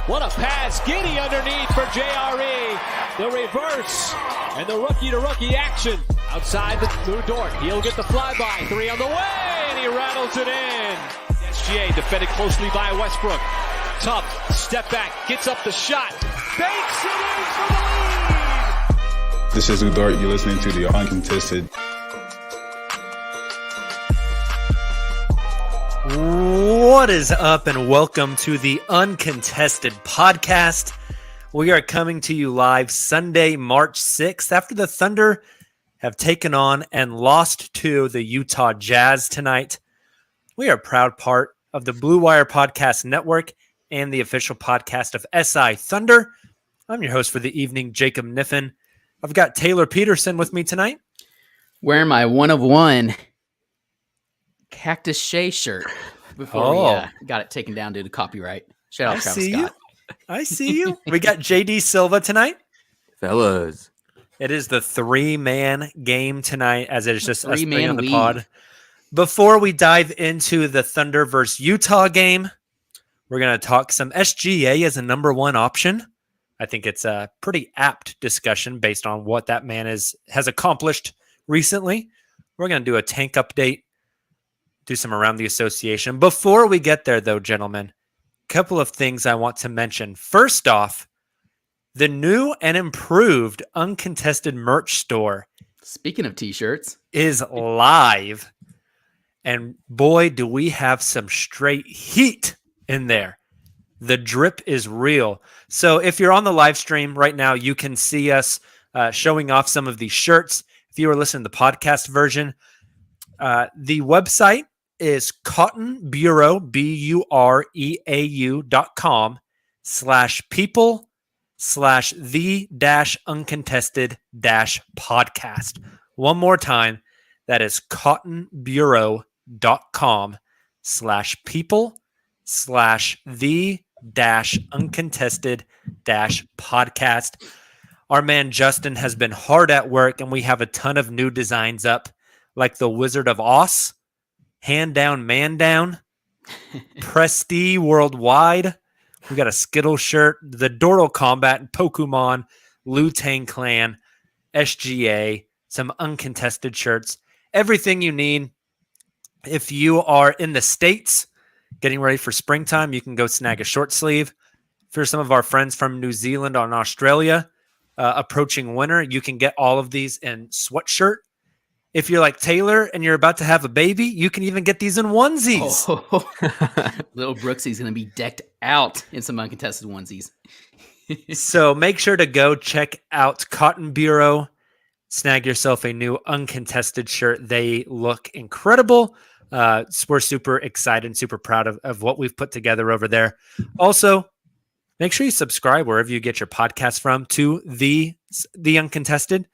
What a pass. Giddy underneath for JRE. The reverse and the rookie-to-rookie action. Outside the Dort. He'll get the flyby. 3 on the way, and he rattles it in. SGA defended closely by Westbrook. Tough. Step back. Gets up the shot. Banks it in for the lead. This is Dort. You're listening to the Uncontested. What is up, and welcome to the Uncontested podcast. We are coming to you live Sunday, March 6th, after the Thunder have taken on and lost to the Utah Jazz tonight. We are a proud part of the Blue Wire Podcast Network and the official podcast of SI Thunder. I'm your host for the evening, Jacob Niffen. I've got Taylor Peterson with me tonight. Wearing my one of one Cactus Shea shirt before we got it taken down due to copyright. Shout out Travis Scott. I see you. We got JD Silva tonight. Fellas. It is the 3-man game tonight, as it is just us three on the lead. pod. Before we dive into the Thunder versus Utah game, we're going to talk some SGA as a number one option. I think it's a pretty apt discussion based on what that man has accomplished recently. We're going to do a tank update, do some around the association. Before we get there, though, gentlemen, a couple of things I want to mention. First off, the new and improved Uncontested merch store. Speaking of t-shirts, is live. And boy, do we have some straight heat in there. The drip is real. So if you're on the live stream right now, you can see us showing off some of these shirts. If you are listening to the podcast version, the website is cottonbureau, bureau.com/people/the-uncontested-podcast. One more time, that is cottonbureau.com/people/the-uncontested-podcast. Our man Justin has been hard at work, and we have a ton of new designs up, like the Wizard of Oz, Hand Down, Man Down, Prestige Worldwide. We got a Skittle shirt, the Dortal Combat, Pokemon, Liu-Tang Clan, SGA, some Uncontested shirts, everything you need. If you are in the States getting ready for springtime, you can go snag a short sleeve. For some of our friends from New Zealand and Australia, approaching winter, you can get all of these in sweatshirt. If you're like Taylor and you're about to have a baby, you can even get these in onesies. Little Brooksy's going to be decked out in some Uncontested onesies. So make sure to go check out Cotton Bureau. Snag yourself a new Uncontested shirt. They look incredible. We're super excited and super proud of what we've put together over there. Also, make sure you subscribe wherever you get your podcast from to the Uncontested.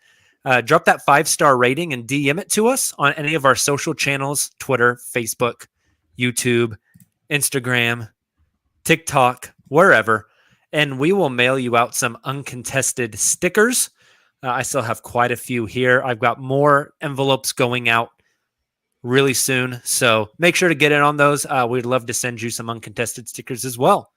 Drop that 5-star rating and DM it to us on any of our social channels, Twitter, Facebook, YouTube, Instagram, TikTok, wherever. And we will mail you out some Uncontested stickers. I still have quite a few here. I've got more envelopes going out really soon. So make sure to get in on those. We'd love to send you some Uncontested stickers as well.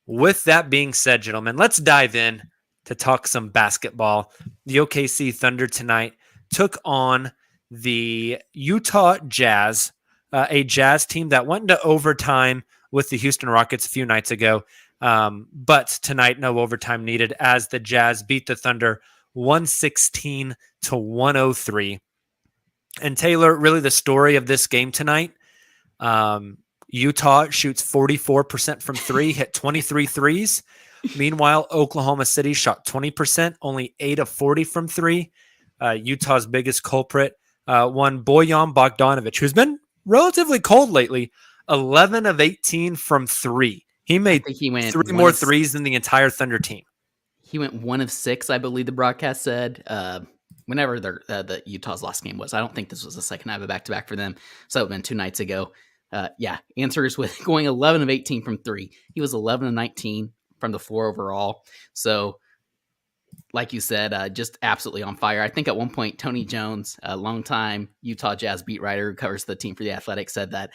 With that being said, gentlemen, let's dive in to talk some basketball. The OKC Thunder tonight took on the Utah Jazz, a Jazz team that went into overtime with the Houston Rockets a few nights ago. But tonight, no overtime needed as the Jazz beat the Thunder 116-103. And Taylor, really the story of this game tonight, Utah shoots 44% from three, hit 23 threes. Meanwhile, Oklahoma City shot 20%, only 8 of 40 from three. Utah's biggest culprit, one Bojan Bogdanovic, who's been relatively cold lately, 11 of 18 from three. He made he went three more threes than the entire Thunder team. He went 1 of 6, I believe the broadcast said, whenever the Utah's last game was. I don't think this was the second half of back-to-back for them, so it would have been 2 nights ago. Answers with going 11 of 18 from 3. He was 11 of 19 from the floor overall. So, like you said, just absolutely on fire. I think at one point, Tony Jones, a longtime Utah Jazz beat writer who covers the team for The Athletic, said that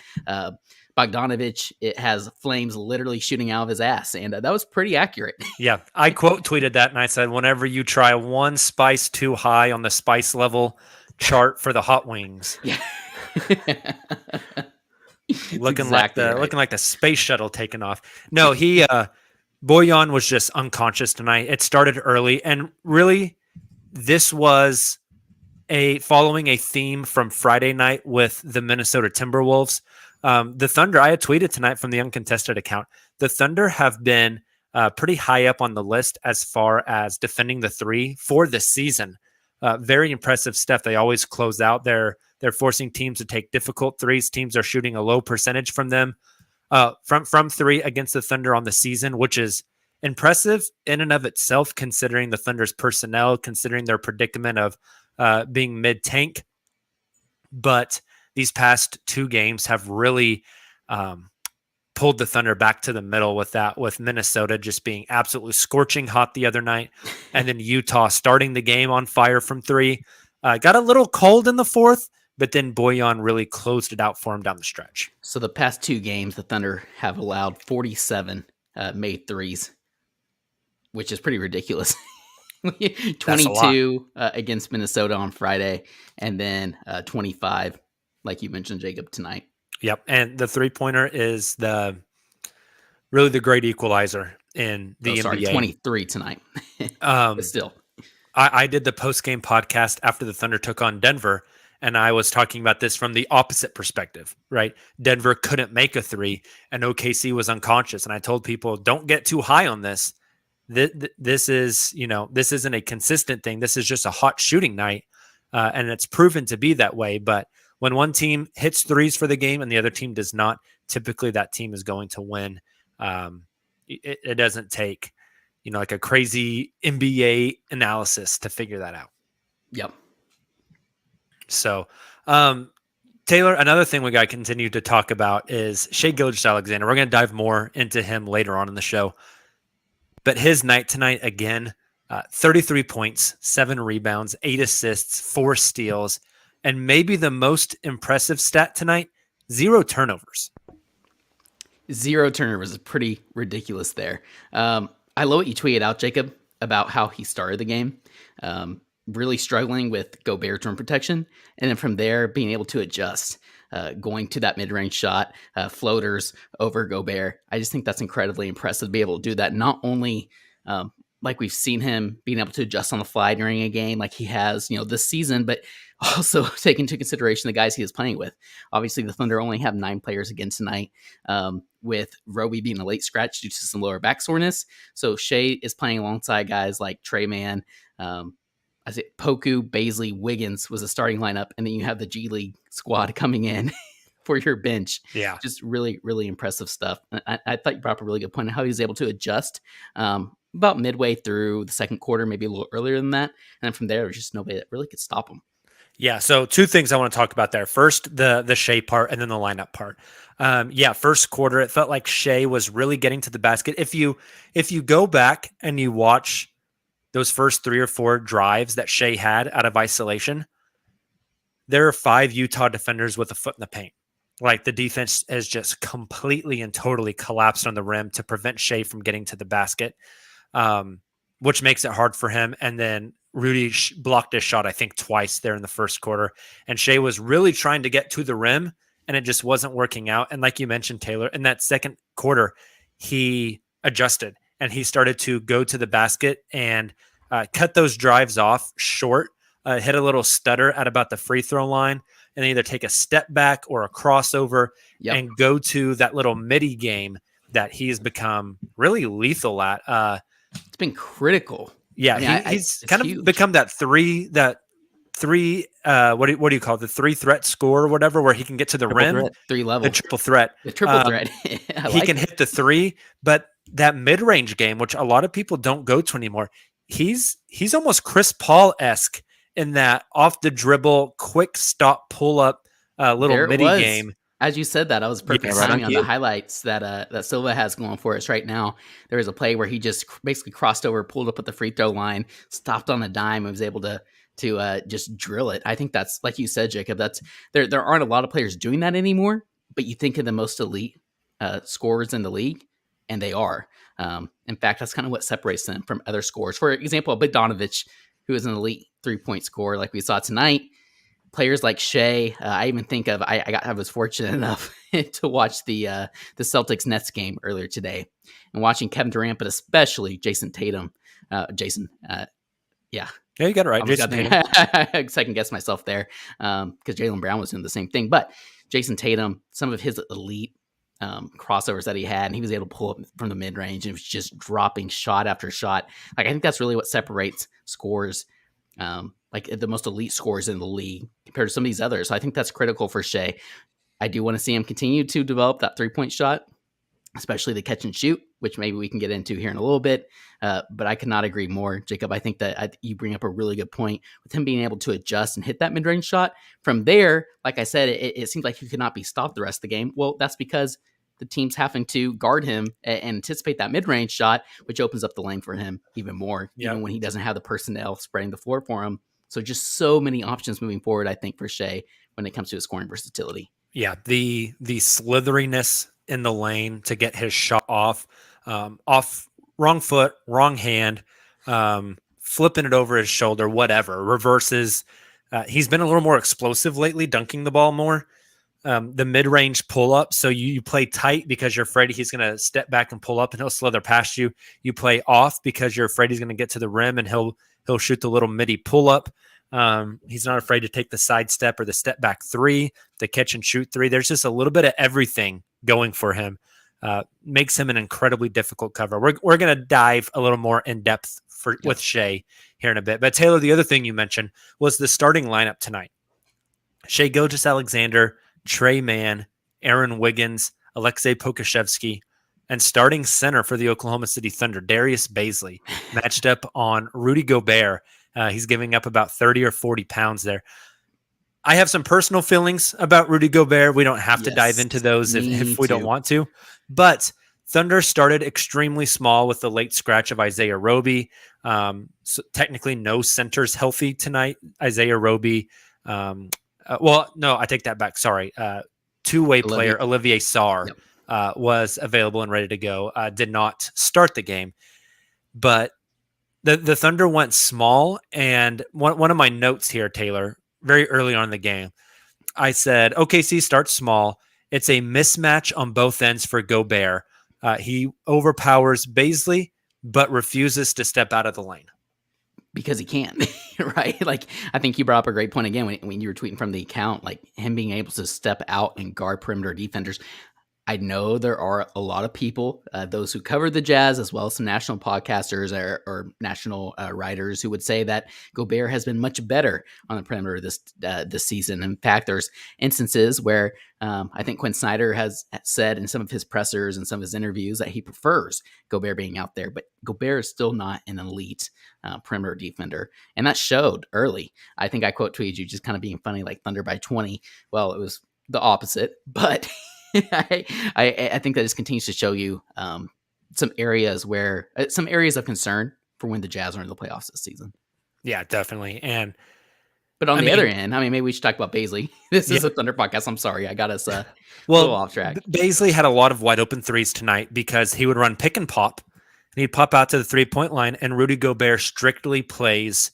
Bogdanovic, it has flames literally shooting out of his ass. And that was pretty accurate. Yeah, I quote tweeted that and I said, whenever you try one spice too high on the spice level chart for the hot wings. Yeah. looking like the space shuttle taking off. No, Bojan was just unconscious tonight. It started early, and really, this was following a theme from Friday night with the Minnesota Timberwolves. The Thunder, I had tweeted tonight from the Uncontested account, the Thunder have been pretty high up on the list as far as defending the three for this season. Very impressive stuff. They always close out. They're forcing teams to take difficult threes. Teams are shooting a low percentage from them. From three against the Thunder on the season, which is impressive in and of itself, considering the Thunder's personnel, considering their predicament of being mid-tank. But these past 2 games have really pulled the Thunder back to the middle with Minnesota just being absolutely scorching hot the other night, and then Utah starting the game on fire from 3. Got a little cold in the 4th, but then Bojan really closed it out for him down the stretch. So the past 2 games, the Thunder have allowed 47 made threes, which is pretty ridiculous. 22 against Minnesota on Friday, and then 25, like you mentioned, Jacob, tonight. Yep, and the three-pointer is really the great equalizer in the NBA. Sorry, 23 tonight. But still. I did the post-game podcast after the Thunder took on Denver, and I was talking about this from the opposite perspective, right? Denver couldn't make a 3, and OKC was unconscious. And I told people, don't get too high on this. This isn't a consistent thing. This is just a hot shooting night, and it's proven to be that way. But when one team hits threes for the game and the other team does not, typically that team is going to win. It doesn't take, like a crazy NBA analysis to figure that out. Yep. So, Taylor, another thing we got to continue to talk about is Shai Gilgeous-Alexander. We're going to dive more into him later on in the show. But his night tonight, again, 33 points, 7 rebounds, 8 assists, 4 steals, and maybe the most impressive stat tonight, 0 turnovers. 0 turnovers is pretty ridiculous there. I love what you tweeted out, Jacob, about how he started the game. Really struggling with Gobert's rim protection. And then from there, being able to adjust, going to that mid-range shot, floaters over Gobert. I just think that's incredibly impressive to be able to do that. Not only like we've seen him being able to adjust on the fly during a game like he has, this season, but also take into consideration the guys he is playing with. Obviously, the Thunder only have 9 players again tonight, with Roby being a late scratch due to some lower back soreness. So Shai is playing alongside guys like Trey Mann, I say Poku, Baisley, Wiggins was a starting lineup, and then you have the G League squad coming in for your bench. Yeah, just really, really impressive stuff. I thought you brought up a really good point on how he was able to adjust about midway through the second quarter, maybe a little earlier than that, and then from there, there was just nobody that really could stop him. Yeah, so 2 things I want to talk about there. First, the Shai part, and then the lineup part. First quarter, it felt like Shai was really getting to the basket. If you go back and you watch those first 3 or 4 drives that Shai had out of isolation, there are 5 Utah defenders with a foot in the paint. Like, the defense has just completely and totally collapsed on the rim to prevent Shai from getting to the basket, which makes it hard for him. And then Rudy blocked his shot, I think, twice there in the first quarter. And Shai was really trying to get to the rim, and it just wasn't working out. And like you mentioned, Taylor, in that second quarter, he adjusted and he started to go to the basket and cut those drives off short, hit a little stutter at about the free throw line, and then either take a step back or a crossover and go to that little midi game that he's become really lethal at. It's been critical. Yeah, he's kind of become that 3 that three what do you call it? The 3-threat score or whatever, where he can get to the Triple rim. threat, 3 The level. triple threat. The triple threat. He can hit the 3, but that mid-range game, which a lot of people don't go to anymore, he's almost Chris Paul-esque in that off the dribble, quick stop, pull up, little There it midi was. game. As you said that, I was perfect Yeah, right timing on on the cue. highlights that Silva has going for us right now. There was a play where he just basically crossed over, pulled up at the free throw line, stopped on a dime, and was able to just drill it. I think that's, like you said, Jacob. That's there aren't a lot of players doing that anymore. But you think of the most elite scorers in the league, and they are. In fact, that's kind of what separates them from other scorers. For example, Bogdanovich, who is an elite 3-point scorer, like we saw tonight. Players like Shea, I even think of I was fortunate enough to watch the Celtics Nets game earlier today, and watching Kevin Durant, but especially Jason Tatum. Yeah, you got it right. Jason Tatum. I second guessed myself there because Jaylen Brown was doing the same thing. But Jason Tatum, some of his elite crossovers that he had, and he was able to pull up from the mid range, and it was just dropping shot after shot. Like, I think that's really what separates scores. Like the most elite scores in the league compared to some of these others. So I think that's critical for Shea. I do want to see him continue to develop that 3-point shot, especially the catch and shoot, which maybe we can get into here in a little bit. But I could not agree more, Jacob. I think that you bring up a really good point with him being able to adjust and hit that mid-range shot. From there, like I said, it seems like he could not be stopped the rest of the game. Well, that's because the team's having to guard him and anticipate that mid-range shot, which opens up the lane for him even more, even when he doesn't have the personnel spreading the floor for him. So just so many options moving forward, I think, for Shea when it comes to his scoring versatility. Yeah, the slitheriness in the lane to get his shot off wrong foot, wrong hand, flipping it over his shoulder, whatever, reverses. He's been a little more explosive lately, dunking the ball more. The mid-range pull-up, so you play tight because you're afraid he's going to step back and pull up and he'll slither past you. You play off because you're afraid he's going to get to the rim and he'll shoot the little midi pull-up. He's not afraid to take the side step or the step back 3, the catch and shoot 3. There's just a little bit of everything going for him. Makes him an incredibly difficult cover. We're going to dive a little more in depth with Shea here in a bit. But Taylor, the other thing you mentioned was the starting lineup tonight. Shea Gilgeous-Alexander, Trey Mann, Aaron Wiggins, Alexei Pokusevski, and starting center for the Oklahoma City Thunder, Darius Bazley, matched up on Rudy Gobert. He's giving up about 30 or 40 pounds there. I have some personal feelings about Rudy Gobert. We don't have to dive into those if we don't want to. But Thunder started extremely small with the late scratch of Isaiah Roby. So technically no centers healthy tonight. Isaiah Roby. Well, no, I take that back. Sorry. Two-way player Olivier Sarr was available and ready to go. Did not start the game. But the Thunder went small. And one of my notes here, Taylor, very early on in the game, I said, OKC starts small. It's a mismatch on both ends for Gobert. He overpowers Bazley, but refuses to step out of the lane. Because he can't, right? Like, I think you brought up a great point again when you were tweeting from the account, like him being able to step out and guard perimeter defenders. I know there are a lot of people, those who cover the Jazz, as well as some national podcasters or national writers, who would say that Gobert has been much better on the perimeter this season. In fact, there's instances where I think Quinn Snyder has said in some of his pressers and some of his interviews that he prefers Gobert being out there, but Gobert is still not an elite perimeter defender. And that showed early. I think I quote tweeted you just kind of being funny, like Thunder by 20. Well, it was the opposite, but I think that just continues to show you some areas of concern for when the Jazz are in the playoffs this season. Yeah, definitely. But on the other end, maybe we should talk about Bazley. This is a Thunder podcast. I'm sorry, I got us a little off track. Bazley had a lot of wide open threes tonight because he would run pick and pop, and he'd pop out to the 3-point line, and Rudy Gobert strictly plays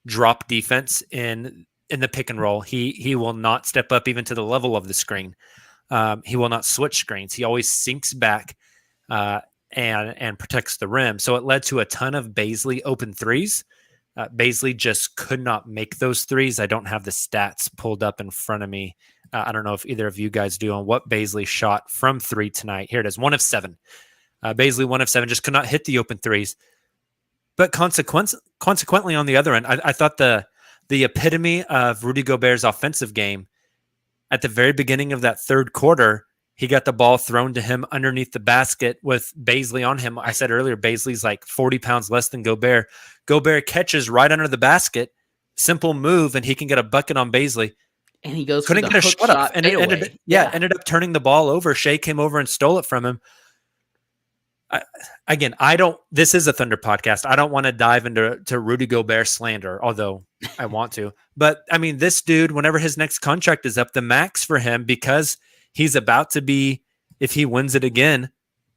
drop defense in the pick and roll. He will not step up even to the level of the screen. He will not switch screens. He always sinks back and protects the rim. So it led to a ton of Bazley open threes. Bazley just could not make those threes. I don't have the stats pulled up in front of me. I don't know if either of you guys do on what Bazley shot from 3 tonight. Here it is, 1 of 7. Bazley 1 of 7, just could not hit the open threes. But consequently, on the other end, I thought the the epitome of Rudy Gobert's offensive game. At the very beginning of that third quarter, he got the ball thrown to him underneath the basket with Bazley on him. I said earlier, Bazley's like 40 pounds less than Gobert. Gobert catches right under the basket, simple move, and he can get a bucket on Bazley. And he goes Couldn't for get the a hook shot off, and it fadeaway. ended up turning the ball over. Shea came over and stole it from him. This is a Thunder podcast. I don't want to dive into Rudy Gobert slander, although I want to. But I mean, this dude, whenever his next contract is up, the max for him, because he's about to be, if he wins it again,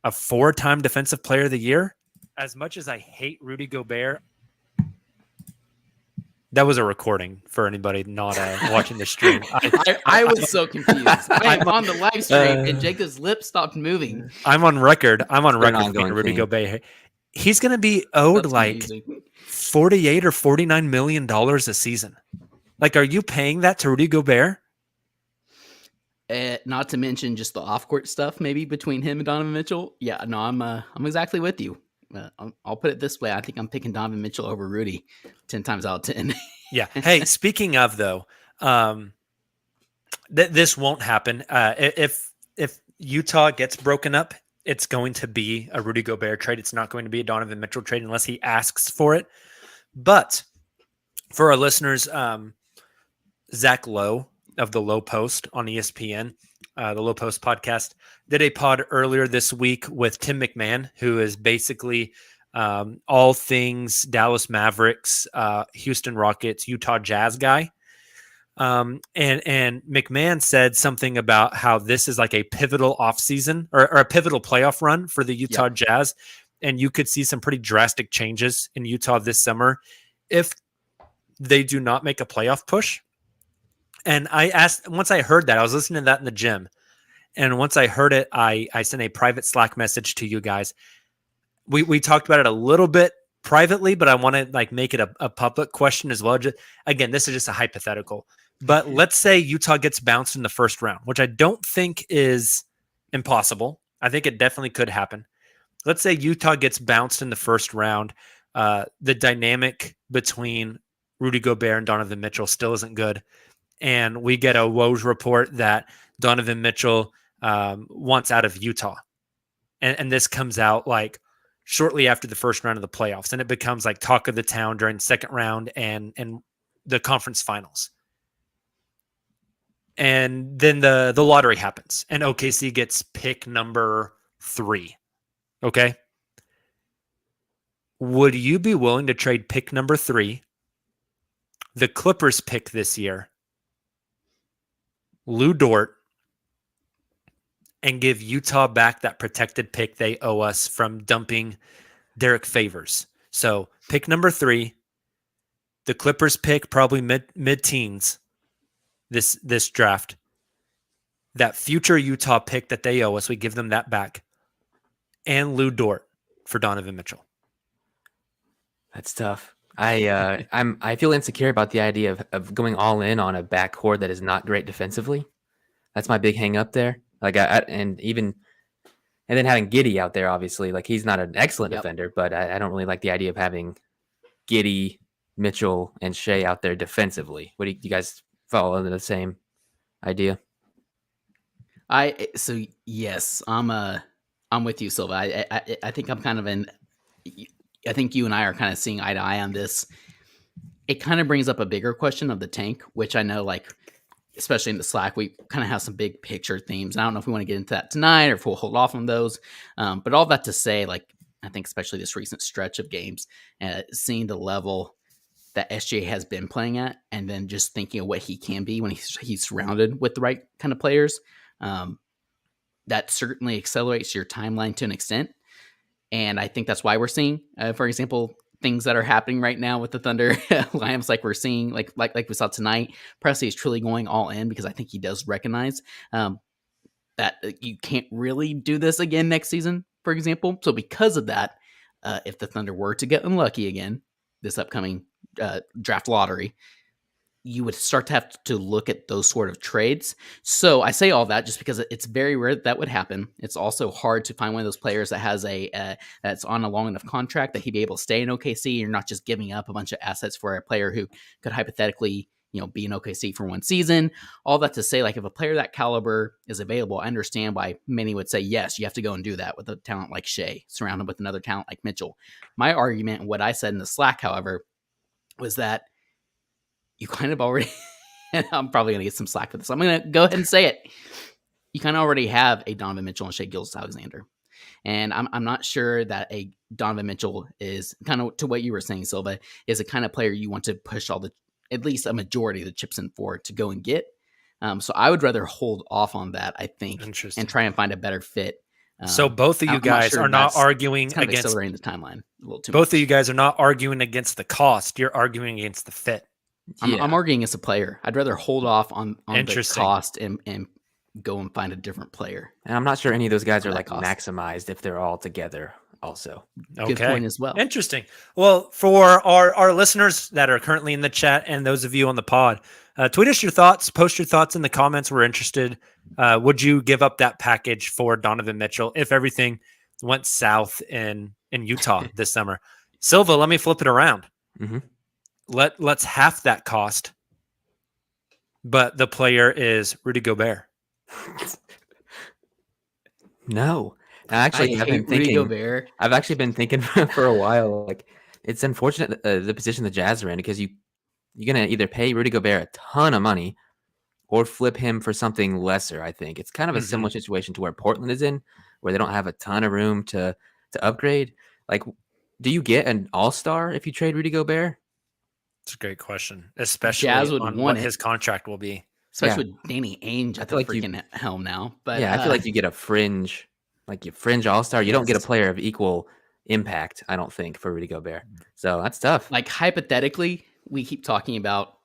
a 4-time Defensive Player of the Year. As much as I hate Rudy Gobert, that was a recording for anybody not watching the stream. I was so confused. I'm on the live stream, and Jacob's lips stopped moving. I'm on record. for ongoing Rudy thing. Gobert. He's going to be owed That's like confusing. $48 or $49 million a season. Like, are you paying that to Rudy Gobert? Not to mention just the off-court stuff, maybe between him and Donovan Mitchell. Yeah, no, I'm exactly with you. I'll put it this way: I think I'm picking Donovan Mitchell over Rudy 10 times out of 10. Yeah. Hey, speaking of though, this won't happen. If Utah gets broken up, it's going to be a Rudy Gobert trade. It's not going to be a Donovan Mitchell trade unless he asks for it. But for our listeners, Zach Lowe of the Low Post on ESPN, the Low Post podcast, did a pod earlier this week with Tim McMahon, who is basically all things Dallas Mavericks, Houston Rockets, Utah Jazz guy. And McMahon said something about how this is like a pivotal offseason or a pivotal playoff run for the Utah Jazz. And you could see some pretty drastic changes in Utah this summer if they do not make a playoff push. And I asked, once I heard that, I was listening to that in the gym. And once I heard it, I sent a private Slack message to you guys. We talked about it a little bit privately, but I want to like make it a public question as well. Again, this is just a hypothetical. But let's say Utah gets bounced in the first round, which I don't think is impossible. I think it definitely could happen. Let's say Utah gets bounced in the first round. The dynamic between Rudy Gobert and Donovan Mitchell still isn't good. And we get a Woj report that Donovan Mitchell wants out of Utah. And this comes out like shortly after the first round of the playoffs. And it becomes like talk of the town during the second round and the conference finals. And then the lottery happens and OKC gets pick number 3. Okay. Would you be willing to trade pick number 3, the Clippers pick this year, Lou Dort, and give Utah back that protected pick they owe us from dumping Derek Favors? So pick number 3, the Clippers pick probably mid-teens this draft. That future Utah pick that they owe us, we give them that back. And Lou Dort for Donovan Mitchell. That's tough. I feel insecure about the idea of going all in on a backcourt that is not great defensively. That's my big hang up there. Like and then having Giddey out there, obviously, like he's not an excellent defender, but I don't really like the idea of having Giddey, Mitchell, and Shea out there defensively. What do you guys follow under the same idea? Yes, I'm with you, Silva. I think I'm kind of I think you and I are kind of seeing eye to eye on this. It kind of brings up a bigger question of the tank, which I know, like, especially in the Slack, we kind of have some big picture themes. I don't know if we want to get into that tonight or if we'll hold off on those. But all that to say, like, I think especially this recent stretch of games, seeing the level that SGA has been playing at, and then just thinking of what he can be when he's surrounded with the right kind of players, that certainly accelerates your timeline to an extent. And I think that's why we're seeing, for example, things that are happening right now with the Thunder lineups, like we're seeing, like we saw tonight. Presley is truly going all in because I think he does recognize that you can't really do this again next season, for example. So because of that, if the Thunder were to get unlucky again, this upcoming draft lottery, you would start to have to look at those sort of trades. So I say all that just because it's very rare that would happen. It's also hard to find one of those players that has that's on a long enough contract that he'd be able to stay in OKC. You're not just giving up a bunch of assets for a player who could hypothetically, be in OKC for one season. All that to say, like, if a player that caliber is available, I understand why many would say, yes, you have to go and do that with a talent like Shea, surround him with another talent like Mitchell. My argument, and what I said in the Slack, however, was that you kind of already, and I'm probably going to get some slack for this. I'm going to go ahead and say it. You kind of already have a Donovan Mitchell and Shea Gilgeous-Alexander. And I'm not sure that a Donovan Mitchell is, kind of to what you were saying, Silva, is a kind of player you want to push at least a majority of the chips in for to go and get. So I would rather hold off on that, I think, and try and find a better fit. So both of you guys are not arguing kind of against accelerating the timeline a little too both much. of you guys are not arguing against the cost. You're arguing against the fit. I'm arguing as a player. I'd rather hold off on the cost and go and find a different player. And I'm not sure any of those guys are like maximized if they're all together also. Good point as well. Interesting. Well, for our listeners that are currently in the chat and those of you on the pod, tweet us your thoughts, post your thoughts in the comments. We're interested. Would you give up that package for Donovan Mitchell if everything went south in Utah this summer? Silva, let me flip it around. Mm-hmm. Let's half that cost, but the player is Rudy Gobert. No, actually, I've been thinking. Gobert. I've actually been thinking for a while. Like, it's unfortunate the position the Jazz are in, because you're gonna either pay Rudy Gobert a ton of money or flip him for something lesser. I think it's kind of a similar situation to where Portland is in, where they don't have a ton of room to upgrade. Like, do you get an all-star if you trade Rudy Gobert? It's a great question, especially Jazz would on want what his contract will be. Especially with Danny Ainge at the freaking helm now. But I feel like you get a fringe all-star. You don't get a player of equal impact, I don't think, for Rudy Gobert. So that's tough. Like, hypothetically, we keep talking about,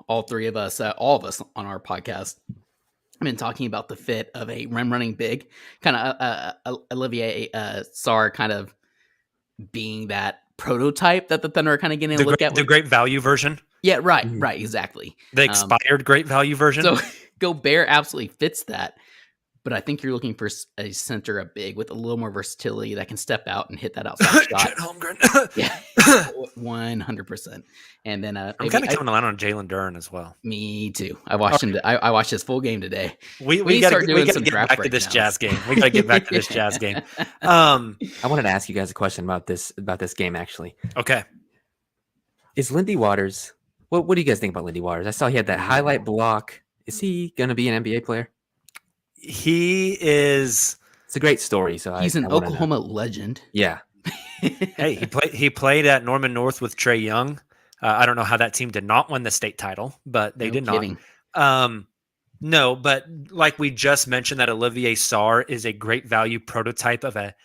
all three of us, all of us on our podcast, I've been talking about the fit of a rim running big, kind of Olivier Sarr kind of being that prototype that the Thunder are kind of getting a look at. The great value version. Yeah, right, exactly. The expired great value version. So Gobert absolutely fits that. But I think you're looking for a center, a big with a little more versatility that can step out and hit that outside shot. Chet Holmgren. Yeah, 100%. And then I'm kind of coming around on Jalen Duren as well. Me too. I watched him. I watched his full game today. We got to get back to this Jazz game. We got to get back to this Jazz game. I wanted to ask you guys a question about this game, actually. Okay. Is Lindy Waters? What do you guys think about Lindy Waters? I saw he had that highlight block. Is he going to be an NBA player? He is. It's a great story. So he's an Oklahoma legend. Yeah. Hey, he played at Norman North with Trae Young. I don't know how that team did not win the state title, but they did not. No, but like we just mentioned, that Olivier Sarr is a great value prototype of a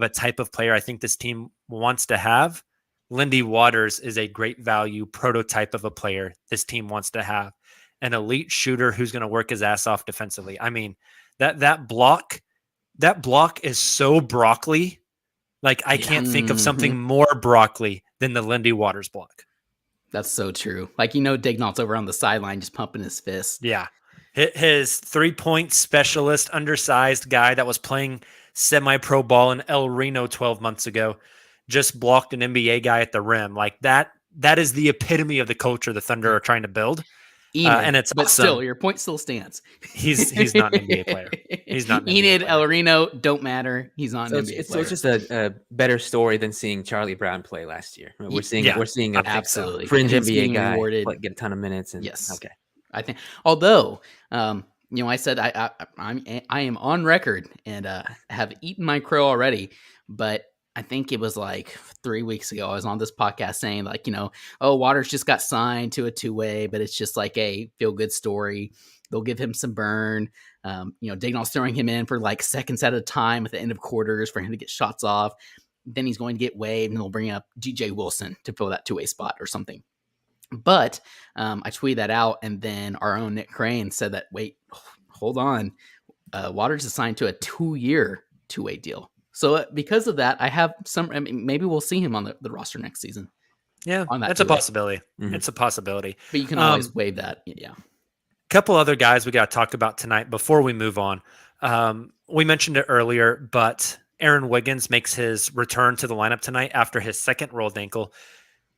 type of player I think this team wants to have. Lindy Waters is a great value prototype of a player this team wants to have. An elite shooter who's going to work his ass off defensively. I mean, that block is so broccoli. Like, I can't think of something more broccoli than the Lindy Waters block. That's so true. Like, Dignault's over on the sideline just pumping his fist. Yeah. His 3-point specialist, undersized guy that was playing semi-pro ball in El Reno 12 months ago, just blocked an NBA guy at the rim. Like, that is the epitome of the culture the Thunder are trying to build. And it's but awesome. Still, your point still stands. He's not an NBA player. He's not. Enid, El Reno don't matter. He's not an NBA player. So it's just a better story than seeing Charlie Brown play last year. We're seeing a absolutely fringe NBA guy get a ton of minutes. And, yes. Okay. I think, although I said I am on record and have eaten my crow already, but I think it was like 3 weeks ago, I was on this podcast saying, like, Waters just got signed to a 2-way, but it's just like a feel-good story. They'll give him some burn. Dignault's throwing him in for like seconds at a time at the end of quarters for him to get shots off. Then he's going to get waived, and they'll bring up DJ Wilson to fill that 2-way spot or something. But I tweeted that out, and then our own Nick Crane said that, wait, hold on. Waters is signed to a 2-year 2-way deal. So because of that, I have maybe we'll see him on the roster next season. Yeah, on that that's a duet. possibility. Mhm. It's a possibility. But you can always waive that. Yeah. Couple other guys we got to talk about tonight before we move on. We mentioned it earlier, but Aaron Wiggins makes his return to the lineup tonight after his second rolled ankle.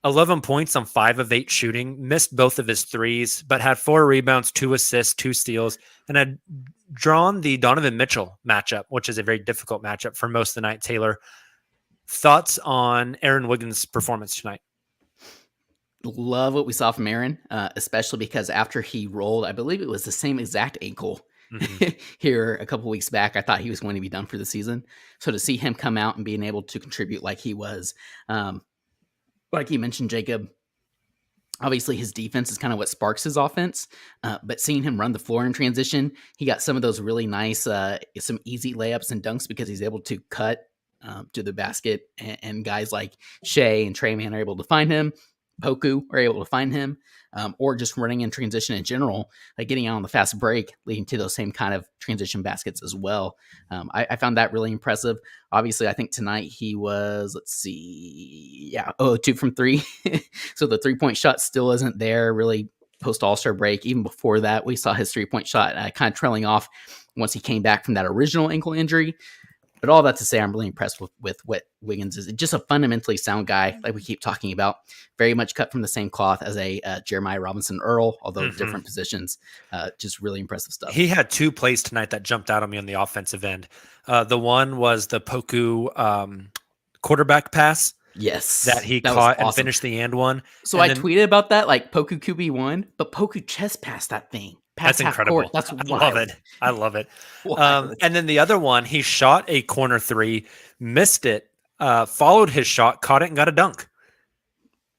11 points on 5 of 8 shooting, missed both of his threes, but had 4 rebounds, 2 assists, 2 steals, and had drawn the Donovan Mitchell matchup, which is a very difficult matchup for most of the night. Taylor, thoughts on Aaron Wiggins' performance tonight? Love what we saw from Aaron, especially because after he rolled, I believe it was the same exact ankle here a couple weeks back. I thought he was going to be done for the season. So to see him come out and being able to contribute like he was, like you mentioned, Jacob, obviously his defense is kind of what sparks his offense, but seeing him run the floor in transition, he got some of those really nice, some easy layups and dunks because he's able to cut to the basket, and guys like Shea and Trey Man are able to find him. Poku are able to find him, or just running in transition in general, like getting out on the fast break, leading to those same kind of transition baskets as well. I found that really impressive. Obviously, I think tonight he was, 2 from 3. So the 3-point shot still isn't there really post All-Star break. Even before that, we saw his 3-point shot kind of trailing off once he came back from that original ankle injury. But all that to say, I'm really impressed with what Wiggins is. Just a fundamentally sound guy, like we keep talking about. Very much cut from the same cloth as a Jeremiah Robinson Earl, although different positions. Just really impressive stuff. He had 2 plays tonight that jumped out on me on the offensive end. The one was the Poku quarterback pass. Yes. That he was caught and awesome. finished the and one. So and I tweeted about that, like Poku QB1, but Poku chest passed that thing. That's incredible. Court. That's wild. I love it. And then the other one, he shot a corner 3, missed it, followed his shot, caught it, and got a dunk.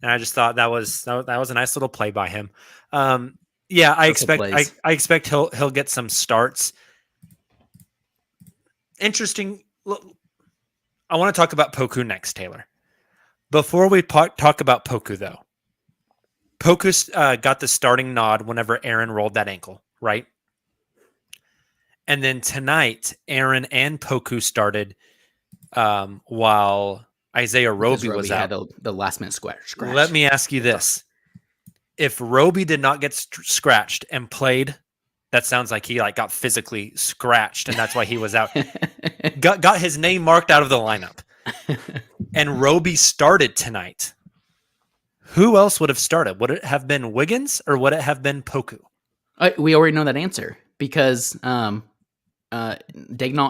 And I just thought that was a nice little play by him. Yeah, I expect he'll get some starts. Interesting. I want to talk about Poku next, Taylor. Before we talk about Poku, though, Poku got the starting nod whenever Aaron rolled that ankle, right? And then tonight, Aaron and Poku started while Isaiah Roby was out. Had the last minute scratch. Let me ask you this. If Roby did not get scratched and played, that sounds like he got physically scratched, and that's why he was out. got his name marked out of the lineup. And Roby started tonight. Who else would have started? Would it have been Wiggins or would it have been Poku? We already know that answer because Daignault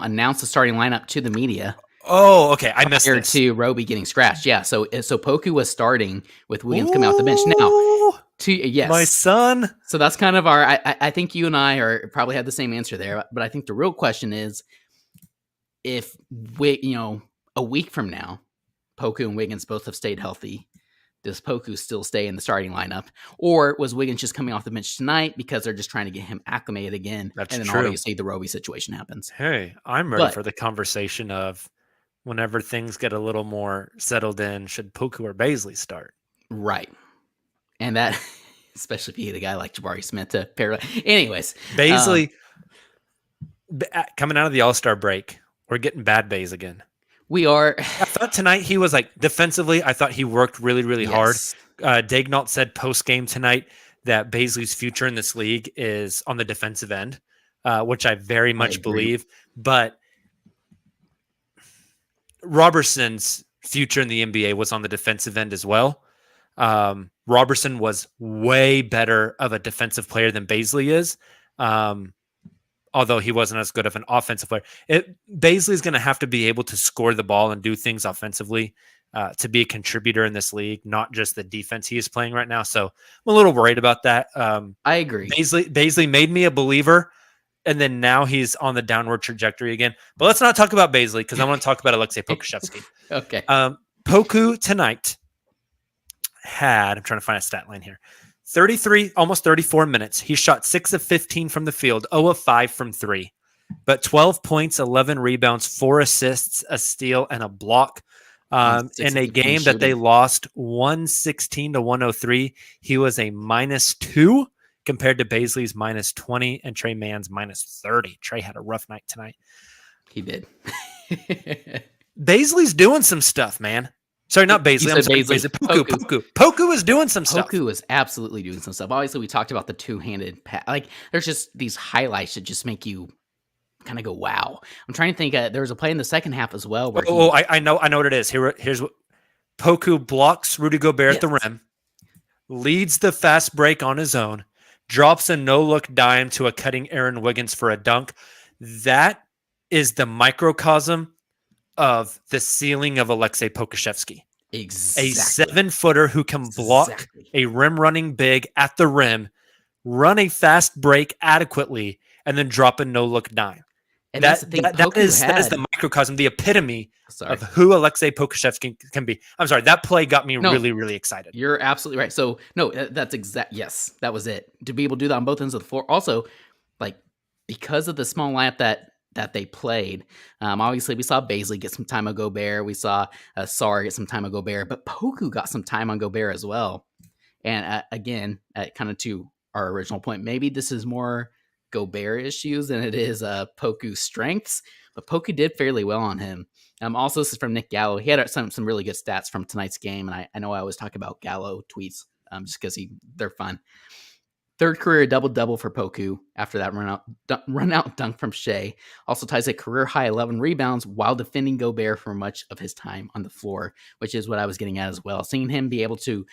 announced the starting lineup to the media. Oh, okay. I missed prior this. to Roby getting scratched. Yeah, so Poku was starting with Wiggins coming off the bench. Now, yes, my son. So that's kind of our. I think you and I probably had the same answer there, but I think the real question is, if a week from now, Poku and Wiggins both have stayed healthy, does Poku still stay in the starting lineup? Or was Wiggins just coming off the bench tonight because they're just trying to get him acclimated again? That's and then true. obviously the Roby situation happens. Hey, I'm ready for the conversation of whenever things get a little more settled in, should Poku or Baisley start? Right. And that, especially if you hit a guy like Jabari Smith to pair. Anyways. Baisley, coming out of the All-Star break, we're getting bad Bays again. We are. I thought tonight he was defensively, I thought he worked really, really hard. Daignault said post-game tonight that Baisley's future in this league is on the defensive end, which I very much believe. But Roberson's future in the NBA was on the defensive end as well. Roberson was way better of a defensive player than Baisley is. Although he wasn't as good of an offensive player. Baisley's going to have to be able to score the ball and do things offensively to be a contributor in this league, not just the defense he is playing right now. So I'm a little worried about that. I agree. Baisley made me a believer, and then now he's on the downward trajectory again. But let's not talk about Baisley because I want to talk about Alexei Pokusevsky. Okay. Poku tonight had, I'm trying to find a stat line here, 33, almost 34 minutes. He shot 6 of 15 from the field, 0 of 5 from 3. But 12 points, 11 rebounds, 4 assists, a steal, and a block. In a game that they lost 116 to 103, he was a -2 compared to Baisley's -20 and Trey Mann's -30. Trey had a rough night tonight. He did. Baisley's doing some stuff, man. Sorry, not You Baisley. I'm said sorry, Baisley. Poku. Poku is doing some stuff. Poku is absolutely doing some stuff. Obviously, we talked about the two-handed pass. Like, there's just these highlights that just make you kind of go, wow. I'm trying to think. There was a play in the second half as well where I know what it is. Here's what Poku blocks Rudy Gobert at the rim, leads the fast break on his own, drops a no-look dime to a cutting Aaron Wiggins for a dunk. That is the microcosm of the ceiling of Alexei Pokusevski. exactly. A 7-footer who can block a rim-running big at the rim, run a fast break adequately, and then drop a no-look dime. And that's the thing. That is the microcosm, the epitome of who Alexei Pokusevski can be. I'm sorry, that play got me really, really excited. You're absolutely right. So, no, that's exact. Yes, that was it. To be able to do that on both ends of the floor. Also, like, because of the small lineup that they played, obviously we saw Baisley get some time on Gobert. We saw Sarr get some time on Gobert. But Poku got some time on Gobert as well. And again, kind of to our original point, maybe this is more Gobert issues than it is Poku's strengths, but Poku did fairly well on him. Also, this is from Nick Gallo. He had some really good stats from tonight's game, and I know I always talk about Gallo tweets just because they're fun. Third career double-double for Poku after that run-out dunk from Shea. Also ties a career-high 11 rebounds while defending Gobert for much of his time on the floor, which is what I was getting at as well. Seeing him be able to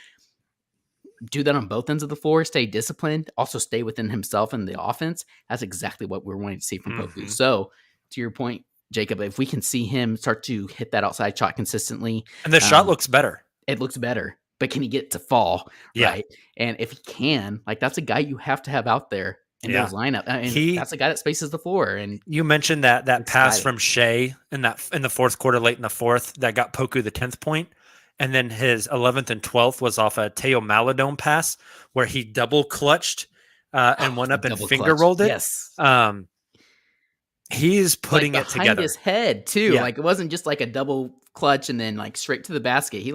do that on both ends of the floor, stay disciplined, also stay within himself and the offense. That's exactly what we're wanting to see from Poku. So, to your point, Jacob, if we can see him start to hit that outside shot consistently. And the shot looks better. It looks better. But can he get to fall? Yeah. Right. And if he can, like, that's a guy you have to have out there in those lineup. And that's a guy that spaces the floor. And you mentioned that pass from Shea in the fourth quarter, late in the fourth, that got Poku the 10th point. And then his 11th and 12th was off a Teo Maladome pass where he double clutched and went up and finger rolled it. Yes. He's putting it together. Behind his head too. Yeah. Like, it wasn't just like a double clutch and then like straight to the basket. He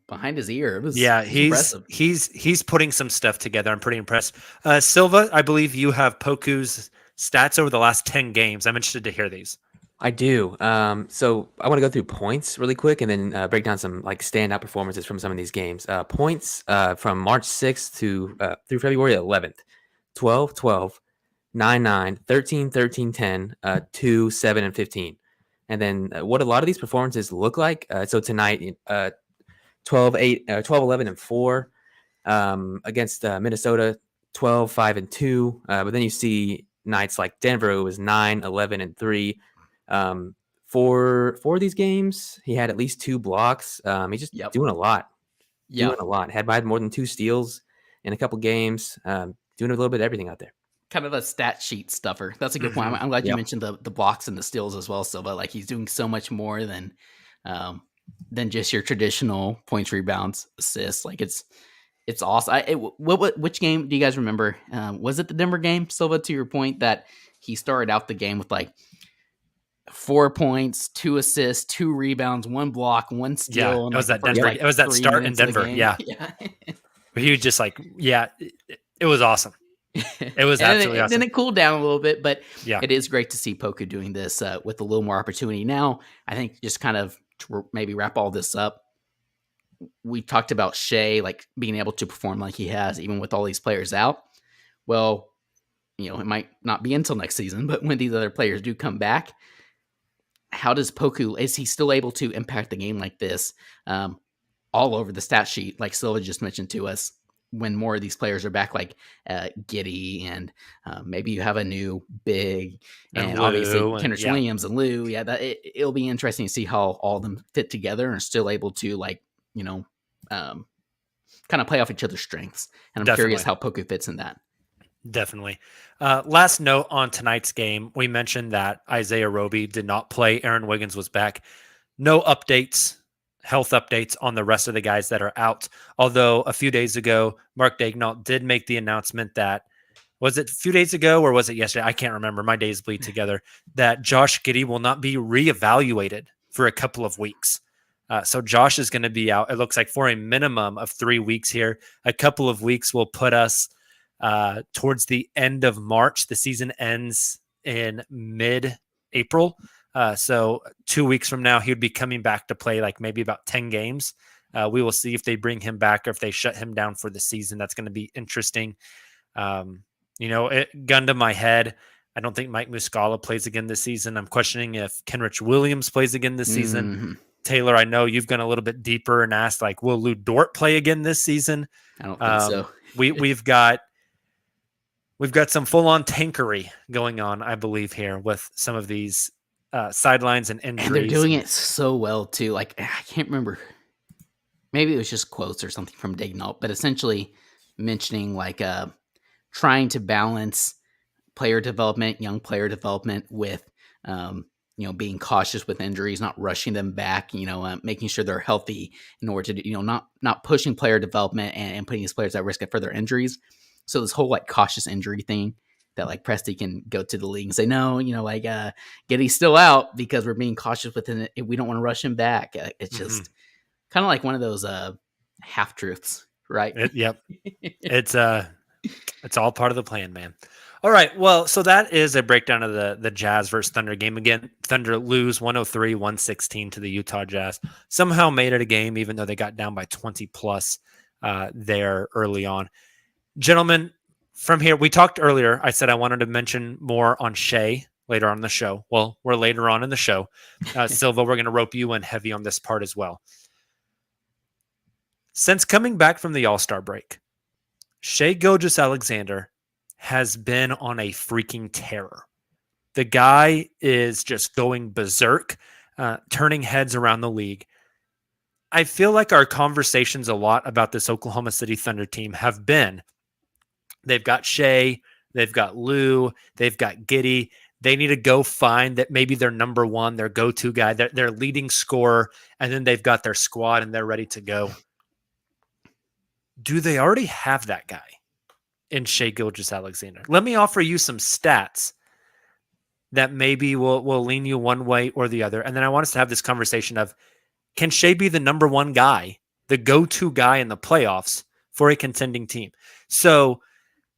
behind his ear. It was impressive. He's putting some stuff together. I'm pretty impressed. Silva, I believe you have Poku's stats over the last 10 games. I'm interested to hear these. I do. So I want to go through points really quick and then break down some like standout performances from some of these games. Points from March 6th through February 11th. 12, 12, 9, 9, 13, 13, 10, 2, 7, and 15. And then what a lot of these performances look like. So tonight, 12, 8, 12, 11, and 4 against Minnesota, 12, 5, and 2. But then you see nights like Denver, it was 9, 11, and 3. For these games, he had at least 2 blocks. He's just doing a lot. Doing a lot. Had more than 2 steals in a couple games. Doing a little bit of everything out there. Kind of a stat sheet stuffer. That's a good point. I'm glad you mentioned the blocks and the steals as well, Silva. Like, he's doing so much more than just your traditional points, rebounds, assists. Like, it's awesome. Which game do you guys remember? Was it the Denver game, Silva? To your point that he started out the game with like 4 points, 2 assists, 2 rebounds, 1 block, 1 steal. Yeah, it was that Denver. It was that start in Denver. Yeah. He was just like, it was awesome. It was absolutely awesome. Then it cooled down a little bit, but it is great to see Poku doing this with a little more opportunity. Now, I think just kind of to maybe wrap all this up, we talked about Shea like being able to perform like he has, even with all these players out. Well, it might not be until next season, but when these other players do come back, how does Poku, is he still able to impact the game like this all over the stat sheet, like Silva just mentioned to us, when more of these players are back, like Giddey and maybe you have a new big and obviously Kenrich Williams and Lou. Yeah, it'll be interesting to see how all of them fit together and are still able to kind of play off each other's strengths. And I'm curious how Poku fits in that. Definitely. Last note on tonight's game, we mentioned that Isaiah Roby did not play. Aaron Wiggins was back. No updates, health updates on the rest of the guys that are out. Although a few days ago, Mark Daignault did make the announcement that, was it a few days ago or was it yesterday? I can't remember. My days bleed together. That Josh Giddey will not be reevaluated for a couple of weeks. So Josh is going to be out, it looks like, for a minimum of 3 weeks here. A couple of weeks will put us towards the end of March. The season ends in mid-April. So 2 weeks from now, he would be coming back to play like maybe about 10 games. We will see if they bring him back or if they shut him down for the season. That's going to be interesting. Gun to my head, I don't think Mike Muscala plays again this season. I'm questioning if Kenrich Williams plays again this season. Taylor, I know you've gone a little bit deeper and asked, like, will Lou Dort play again this season? I don't think so. We've got some full-on tankery going on, I believe, here with some of these sidelines and injuries. And they're doing it so well, too. Like, I can't remember. Maybe it was just quotes or something from Daignault, but essentially mentioning, like, trying to balance player development, young player development with, being cautious with injuries, not rushing them back, making sure they're healthy in order to, not pushing player development and putting these players at risk for their injuries. So this whole like cautious injury thing that like Presti can go to the league and say, no, Giddy's still out because we're being cautious with it. We don't want to rush him back. It's just kind of like one of those half truths, right? Yep. It's all part of the plan, man. All right. Well, so that is a breakdown of the Jazz versus Thunder game. Again, Thunder lose 103-116 to the Utah Jazz. Somehow made it a game, even though they got down by 20 plus there early on. Gentlemen, from here, we talked earlier. I said I wanted to mention more on Shea later on in the show. Well, we're later on in the show. Silva, we're going to rope you in heavy on this part as well. Since coming back from the All-Star break, Shea Gilgeous-Alexander has been on a freaking terror. The guy is just going berserk, turning heads around the league. I feel like our conversations a lot about this Oklahoma City Thunder team have been, they've got Shea, they've got Lou, they've got Giddey. They need to go find that maybe their number one, their go-to guy, their leading scorer, and then they've got their squad and they're ready to go. Do they already have that guy in Shea Gilgeous-Alexander? Let me offer you some stats that maybe will lean you one way or the other. And then I want us to have this conversation of, can Shea be the number one guy, the go-to guy in the playoffs for a contending team? So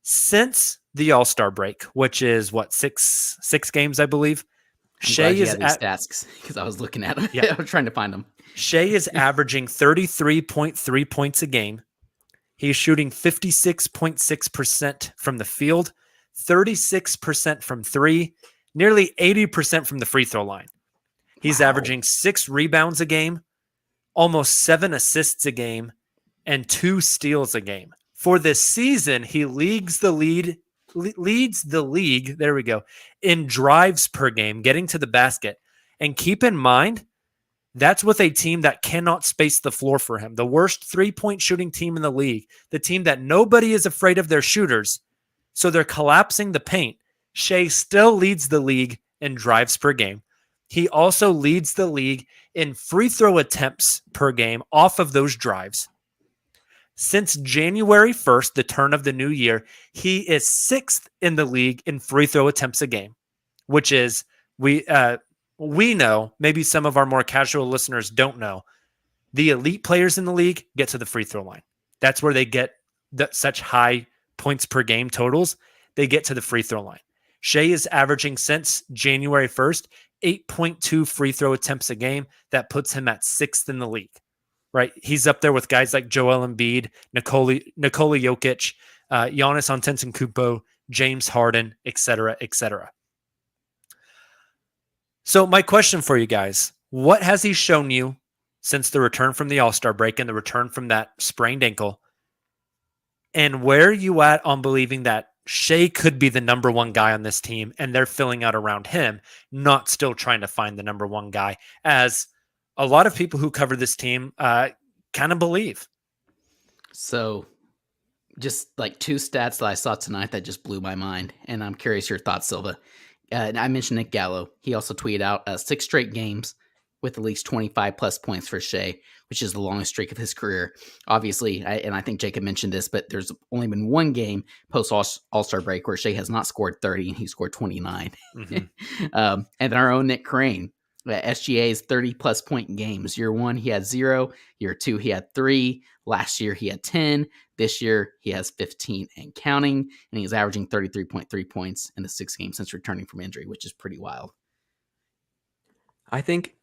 since the All-Star break, which is what, six games, I believe. Shea is at stats because I was looking at them. Yeah. I was trying to find them. Shea is averaging 33.3 points a game. He's shooting 56.6% from the field, 36% from three, nearly 80% from the free throw line. He's averaging 6 rebounds a game, almost 7 assists a game, and 2 steals a game. For this season, he leads the league. There we go. In drives per game, getting to the basket. And keep in mind, that's with a team that cannot space the floor for him. The worst 3-point shooting team in the league. The team that nobody is afraid of their shooters. So they're collapsing the paint. Shea still leads the league in drives per game. He also leads the league in free throw attempts per game off of those drives. Since January 1st, the turn of the new year, he is 6th in the league in free throw attempts a game, which is, we know, maybe some of our more casual listeners don't know, the elite players in the league get to the free throw line. That's where they get such high points per game totals. They get to the free throw line. Shea is averaging since January 1st, 8.2 free throw attempts a game. That puts him at 6th in the league. Right, he's up there with guys like Joel Embiid, Nikola Jokic, Giannis Antetokounmpo, James Harden, etc., etc. So my question for you guys, what has he shown you since the return from the All-Star break and the return from that sprained ankle? And where are you at on believing that Shea could be the number one guy on this team and they're filling out around him, not still trying to find the number one guy, as a lot of people who cover this team kind of believe? So just like 2 stats that I saw tonight that just blew my mind. And I'm curious your thoughts, Silva. And I mentioned Nick Gallo. He also tweeted out 6 straight games with at least 25 plus points for Shea, which is the longest streak of his career. Obviously, I think Jacob mentioned this, but there's only been one game post All-Star break where Shea has not scored 30 and he scored 29. Mm-hmm. And then our own Nick Crane, SGA's 30 plus point games. Year 1, he had 0. Year 2, he had 3. Last year, he had 10. This year, he has 15 and counting, and he's averaging 33.3 points in the 6 games since returning from injury, which is pretty wild. I think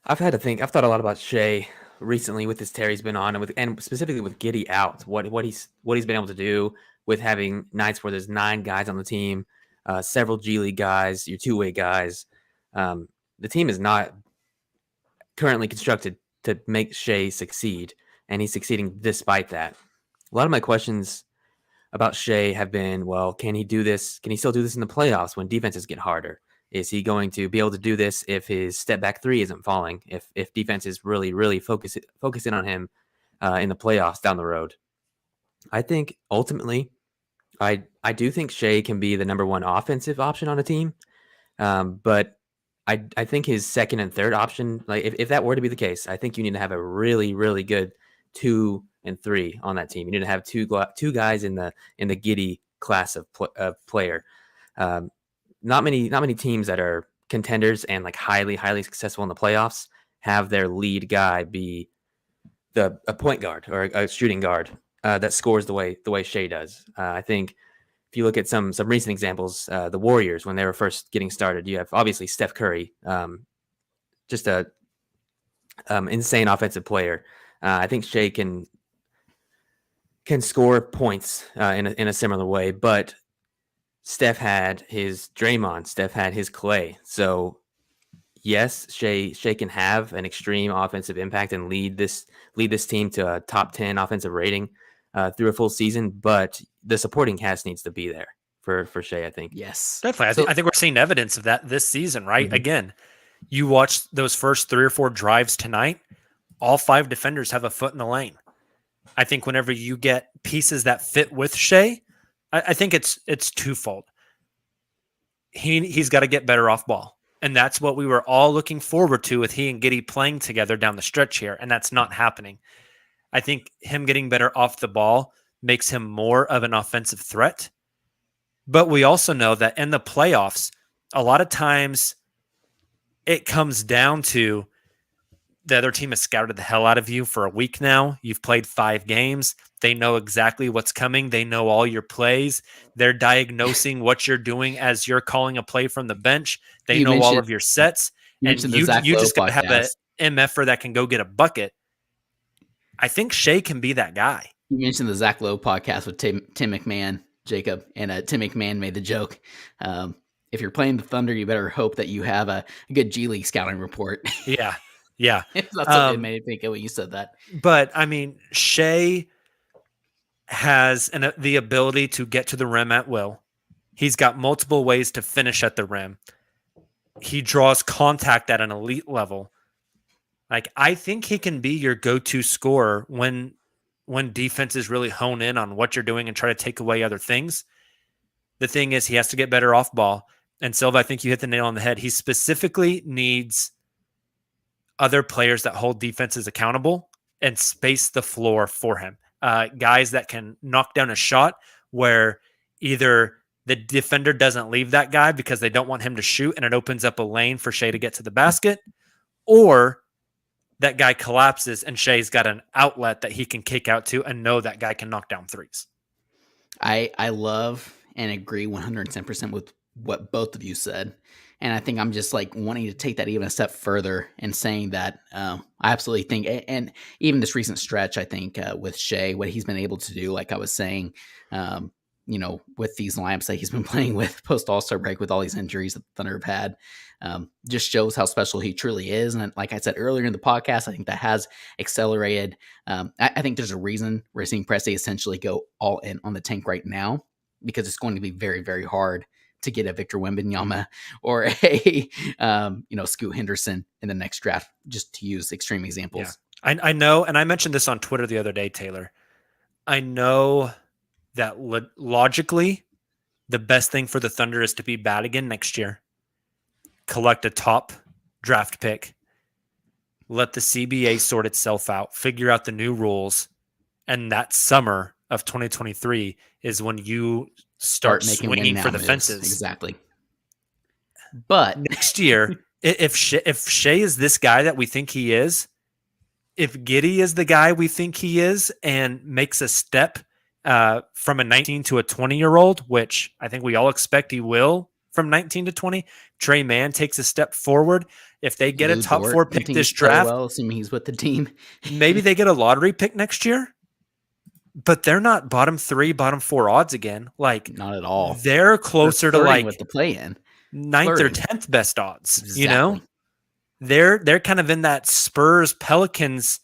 I've had to think. I've thought a lot about Shea recently with this tear he's been on, and specifically with Giddy out. What he's been able to do with having nights where there's 9 guys on the team, several G League guys, your two-way guys. The team is not currently constructed to make Shea succeed, and he's succeeding despite that. A lot of my questions about Shea have been, well, can he do this? Can he still do this in the playoffs when defenses get harder? Is he going to be able to do this if his step back three isn't falling? If defenses really focus in on him in the playoffs down the road? I think ultimately, I do think Shea can be the number one offensive option on a team, but I think his second and third option, like if that were to be the case, I think you need to have a really good 2 and 3 on that team. You need to have two guys in the Giddy class of player. Not many teams that are contenders and like highly successful in the playoffs have their lead guy be a point guard or a shooting guard that scores the way Shea does. I think if you look at some recent examples, the Warriors when they were first getting started, you have obviously Steph Curry, just a insane offensive player. I think Shea can score points in a similar way, but Steph had his Draymond, Steph had his Clay. So yes, Shea can have an extreme offensive impact and lead this team to a top 10 offensive rating through a full season, but the supporting cast needs to be there for Shea, I think. Yes. Definitely. I think we're seeing evidence of that this season, right? Mm-hmm. Again, you watch those first 3 or 4 drives tonight, all 5 defenders have a foot in the lane. I think whenever you get pieces that fit with Shea, I think it's twofold. He's got to get better off ball. And that's what we were all looking forward to with he and Giddy playing together down the stretch here. And that's not happening. I think him getting better off the ball makes him more of an offensive threat. But we also know that in the playoffs, a lot of times it comes down to the other team has scouted the hell out of you for a week now. You've played 5 games. They know exactly what's coming. They know all your plays. They're diagnosing what you're doing as you're calling a play from the bench. They know all of your sets. And you just got to have an MFer that can go get a bucket. I think Shea can be that guy. You mentioned the Zach Lowe podcast with Tim McMahon, Jacob, and Tim McMahon made the joke. If you're playing the Thunder, you better hope that you have a good G League scouting report. Yeah. That's what made me think of when you said that. But, I mean, Shea has the ability to get to the rim at will. He's got multiple ways to finish at the rim. He draws contact at an elite level. Like, I think he can be your go-to scorer when defenses really hone in on what you're doing and try to take away other things. The thing is, he has to get better off ball. And Silva, I think you hit the nail on the head. He specifically needs other players that hold defenses accountable and space the floor for him. Guys that can knock down a shot where either the defender doesn't leave that guy because they don't want him to shoot and it opens up a lane for Shea to get to the basket, or that guy collapses and Shea's got an outlet that he can kick out to and know that guy can knock down threes. I love and agree 110% with what both of you said. And I think I'm just like wanting to take that even a step further and saying that I absolutely think, and even this recent stretch, I think with Shea, what he's been able to do, like I was saying, with these lineups that he's been playing with post All-Star break with all these injuries that the Thunder have had, just shows how special he truly is. And like I said earlier in the podcast, I think that has accelerated. I think there's a reason we're seeing Presti essentially go all in on the tank right now, because it's going to be very, very hard to get a Victor Wembanyama or a Scoot Henderson in the next draft, just to use extreme examples. Yeah. I know, and I mentioned this on Twitter the other day, Taylor. I know that logically, the best thing for the Thunder is to be bad again next year. Collect a top draft pick. Let the CBA sort itself out. Figure out the new rules. And that summer of 2023 is when you start swinging for the fences. Exactly. But next year, if Shea is this guy that we think he is, if Giddy is the guy we think he is and makes a step from a 19 to a 20-year-old, which I think we all expect he will from 19 to 20. Trey Mann takes a step forward. If they get a Lou top Dort 4 pick continues this to play draft, well, assuming he's with the team. maybe they get a lottery pick next year, but they're not bottom 3, bottom 4 odds again. Like, Not at all. they're closer to Flirting like with the play-in. 9th or Flirting. 10th best odds. Exactly. You know, they're kind of in that Spurs Pelicans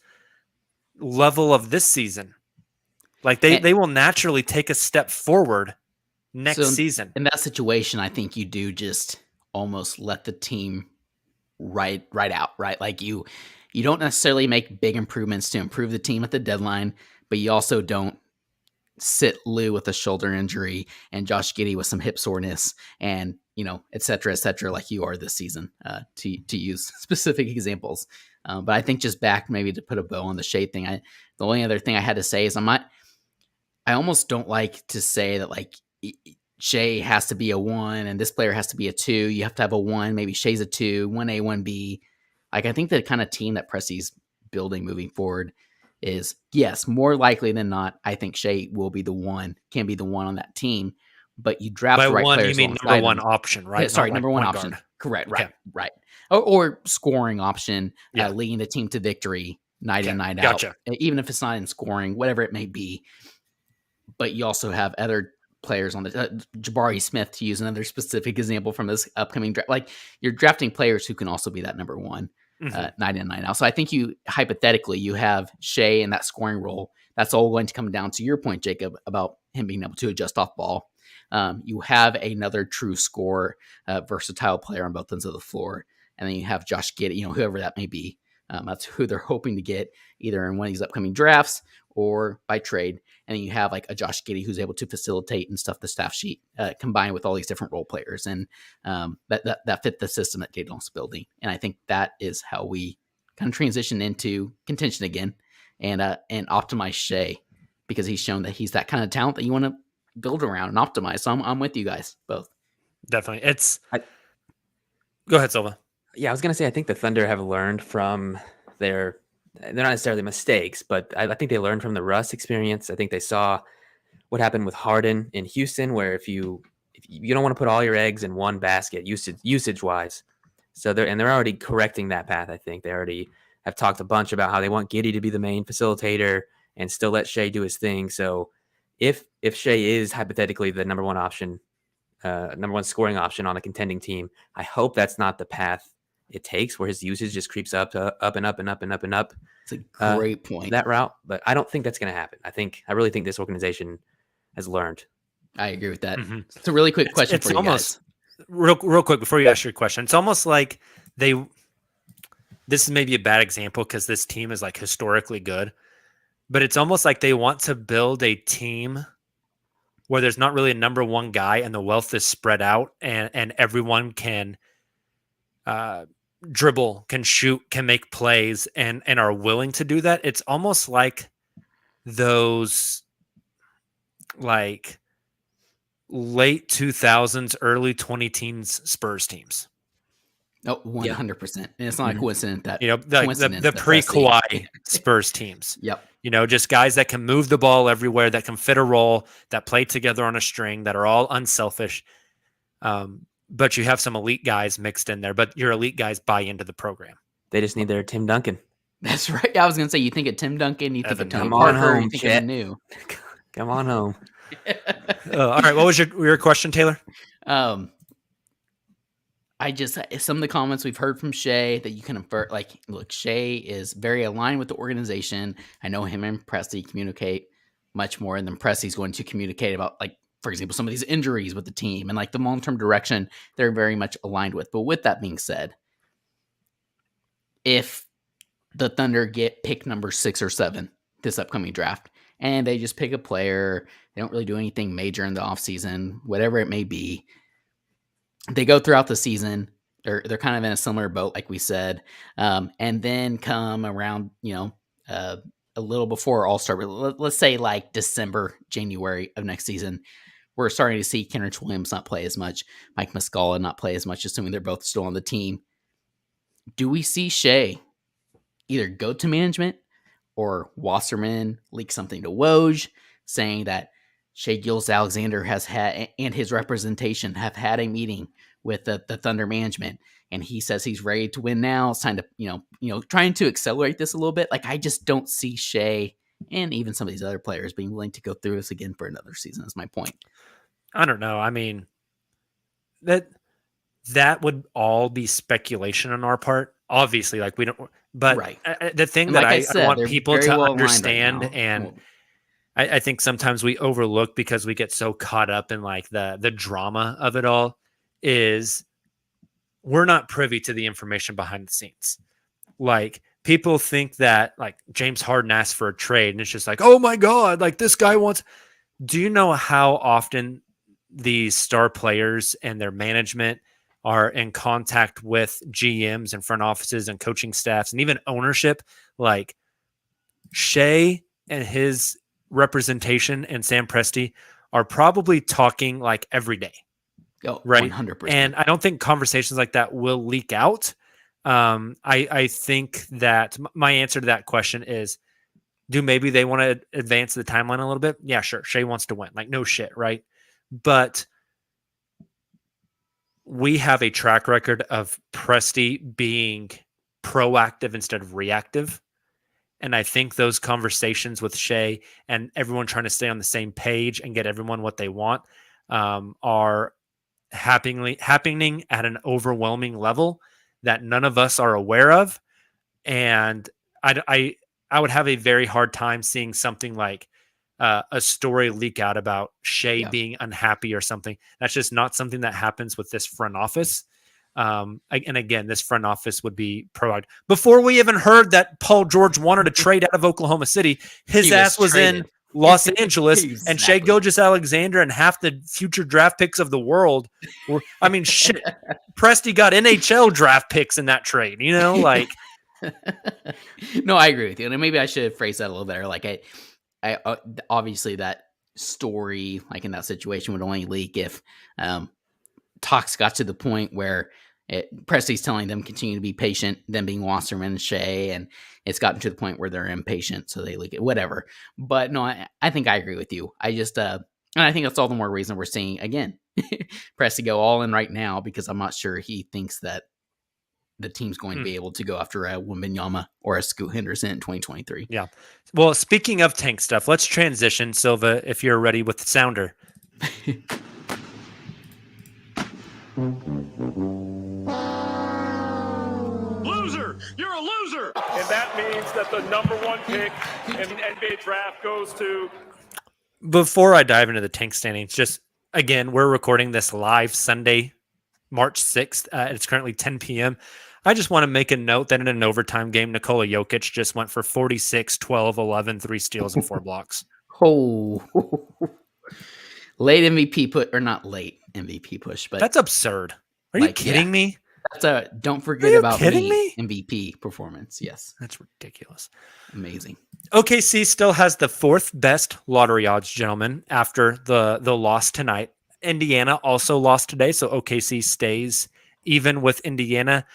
level of this season. Like they will naturally take a step forward next season. In that situation, I think you do just almost let the team ride out, right? Like you don't necessarily make big improvements to improve the team at the deadline, but you also don't sit Lou with a shoulder injury and Josh Giddey with some hip soreness and, et cetera, like you are this season, to use specific examples. But I think just back maybe to put a bow on the Shea thing, the only other thing I had to say is I almost don't like to say that like Shea has to be a 1 and this player has to be a 2. You have to have a 1, maybe Shea's a 2, 1A, 1B. Like I think the kind of team that Presti's building moving forward is, yes, more likely than not, I think Shea will be the 1, can be the 1 on that team. But you draft By the right 1, players. you mean number 1 option, right? Yeah, sorry, Not like number 1 point option. guard. Correct, Okay. right. Or scoring option, Yeah. leading the team to victory night in, night Gotcha. out. Even if it's not in scoring, whatever it may be. But you also have other players on the Jabari Smith, to use another specific example from this upcoming draft. Like you're drafting players who can also be that number 1 night in, night out. So I think you hypothetically you have Shea in that scoring role. That's all going to come down to your point, Jacob, about him being able to adjust off ball. You have another true scorer, versatile player on both ends of the floor, and then you have Josh Giddey, whoever that may be. That's who they're hoping to get either in one of these upcoming drafts or by trade. And then you have like a Josh Giddey who's able to facilitate and stuff the staff sheet, combined with all these different role players. And that fit the system that Gaydon's building. And I think that is how we kind of transition into contention again and optimize Shea, because he's shown that he's that kind of talent that you want to build around and optimize. So I'm with you guys both. Definitely. Go ahead, Silva. Yeah, I was going to say, I think the Thunder have learned from they're not necessarily mistakes, but I think they learned from the Russ experience. I think they saw what happened with Harden in Houston, where if you don't want to put all your eggs in one basket, usage wise. So they're already correcting that path. I think they already have talked a bunch about how they want Giddey to be the main facilitator and still let Shea do his thing. So if Shea is hypothetically the number 1 option, number 1 scoring option on a contending team, I hope that's not the path it takes, where his usage just creeps up and up and up and up and up. It's a great point. That route, but I don't think that's going to happen. I really think this organization has learned. I agree with that. It's a really quick question It's for you almost, guys. Real quick before you ask your question. It's almost like this is maybe a bad example because this team is like historically good, but it's almost like they want to build a team where there's not really a number 1 guy and the wealth is spread out and everyone can dribble, can shoot, can make plays, and are willing to do that. It's almost like those like late 2000s, early 2010s Spurs teams. Oh, 100%. And it's not a coincidence that the pre-Kawhi Spurs teams. Yep. Just guys that can move the ball everywhere, that can fit a role, that play together on a string, that are all unselfish. But you have some elite guys mixed in there, but your elite guys buy into the program. They just need their Tim Duncan. That's right. I was going to say, you think of Tim Duncan, you think of Tony Come on Parker, home, you think Chet. of new. Come on home. All right. What was your question, Taylor? Some of the comments we've heard from Shea that you can infer, like, look, Shea is very aligned with the organization. I know him and Presti communicate much more than Presti's going to communicate about, like, for example, some of these injuries with the team and like the long-term direction they're very much aligned with. But with that being said, if the Thunder get pick number 6 or 7 this upcoming draft, and they just pick a player, they don't really do anything major in the offseason, whatever it may be, they go throughout the season, they're kind of in a similar boat, like we said, and then come around, a little before All-Star, let's say like December, January of next season, we're starting to see Kenrich Williams not play as much, Mike Muscala not play as much, assuming they're both still on the team. Do we see Shea either go to management or Wasserman leak something to Woj saying that Shea Gilgeous-Alexander has had, and his representation have had a meeting with the Thunder management, and he says he's ready to win now. It's time to, trying to accelerate this a little bit. Like, I just don't see Shea and even some of these other players being willing to go through this again for another season, is my point. I don't know. I mean, that would all be speculation on our part. Obviously, like we don't. But Right. the thing And that like I I said, want they're people very to well aligned right understand, now. and Well, I think sometimes we overlook because we get so caught up in like the drama of it all, is we're not privy to the information behind the scenes. Like, people think that like James Harden asked for a trade and it's just like, oh my God, like this guy wants. Do you know how often these star players and their management are in contact with GMs and front offices and coaching staffs and even ownership? Like, Shea and his representation and Sam Presti are probably talking like every day. Right. 100%. And I don't think conversations like that will leak out. I think that my answer to that question is, do maybe they want to advance the timeline a little bit? Yeah, sure. Shea wants to win. Like, no shit, right? But we have a track record of Presti being proactive instead of reactive. And I think those conversations with Shea and everyone trying to stay on the same page and get everyone what they want are happening at an overwhelming level that none of us are aware of. And I would have a very hard time seeing something like a story leak out about Shea being unhappy or something. That's just not something that happens with this front office. And again, this front office would be proactive. Before we even heard that Paul George wanted to trade out of Oklahoma City, his ass was in Los Angeles, Exactly. and Shea Gilgeous-Alexander and half the future draft picks of the world were, I mean, shit, Presti got NHL draft picks in that trade, like. No, I agree with you. And maybe I should have phrased that a little better. Like, I obviously that story, like in that situation, would only leak if talks got to the point where Presti's telling them continue to be patient, them being Wasserman and Shea, and it's gotten to the point where they're impatient, so they leak it, whatever. But no, I think I agree with you. I just, and I think that's all the more reason we're seeing, again, Presti go all in right now, because I'm not sure he thinks that the team's going to be able to go after a Wembanyama or a Scoot Henderson in 2023. Yeah. Well, speaking of tank stuff, let's transition, Silva, if you're ready with the sounder. Loser! You're a loser! And that means that the number one pick in the NBA draft goes to... Before I dive into the tank standings, just, again, we're recording this live Sunday, March 6th. It's currently 10 p.m. I just want to make a note that in an overtime game, Nikola Jokic just went for 46, 12, 11, 3 steals, and 4 blocks. Oh, late MVP put, or not late MVP push, but that's absurd. Are you kidding me? That's a don't forget about me MVP performance. Yes, that's ridiculous. Amazing. OKC still has the 4th best lottery odds, gentlemen, after the loss tonight. Indiana also lost today, so OKC stays even with Indiana.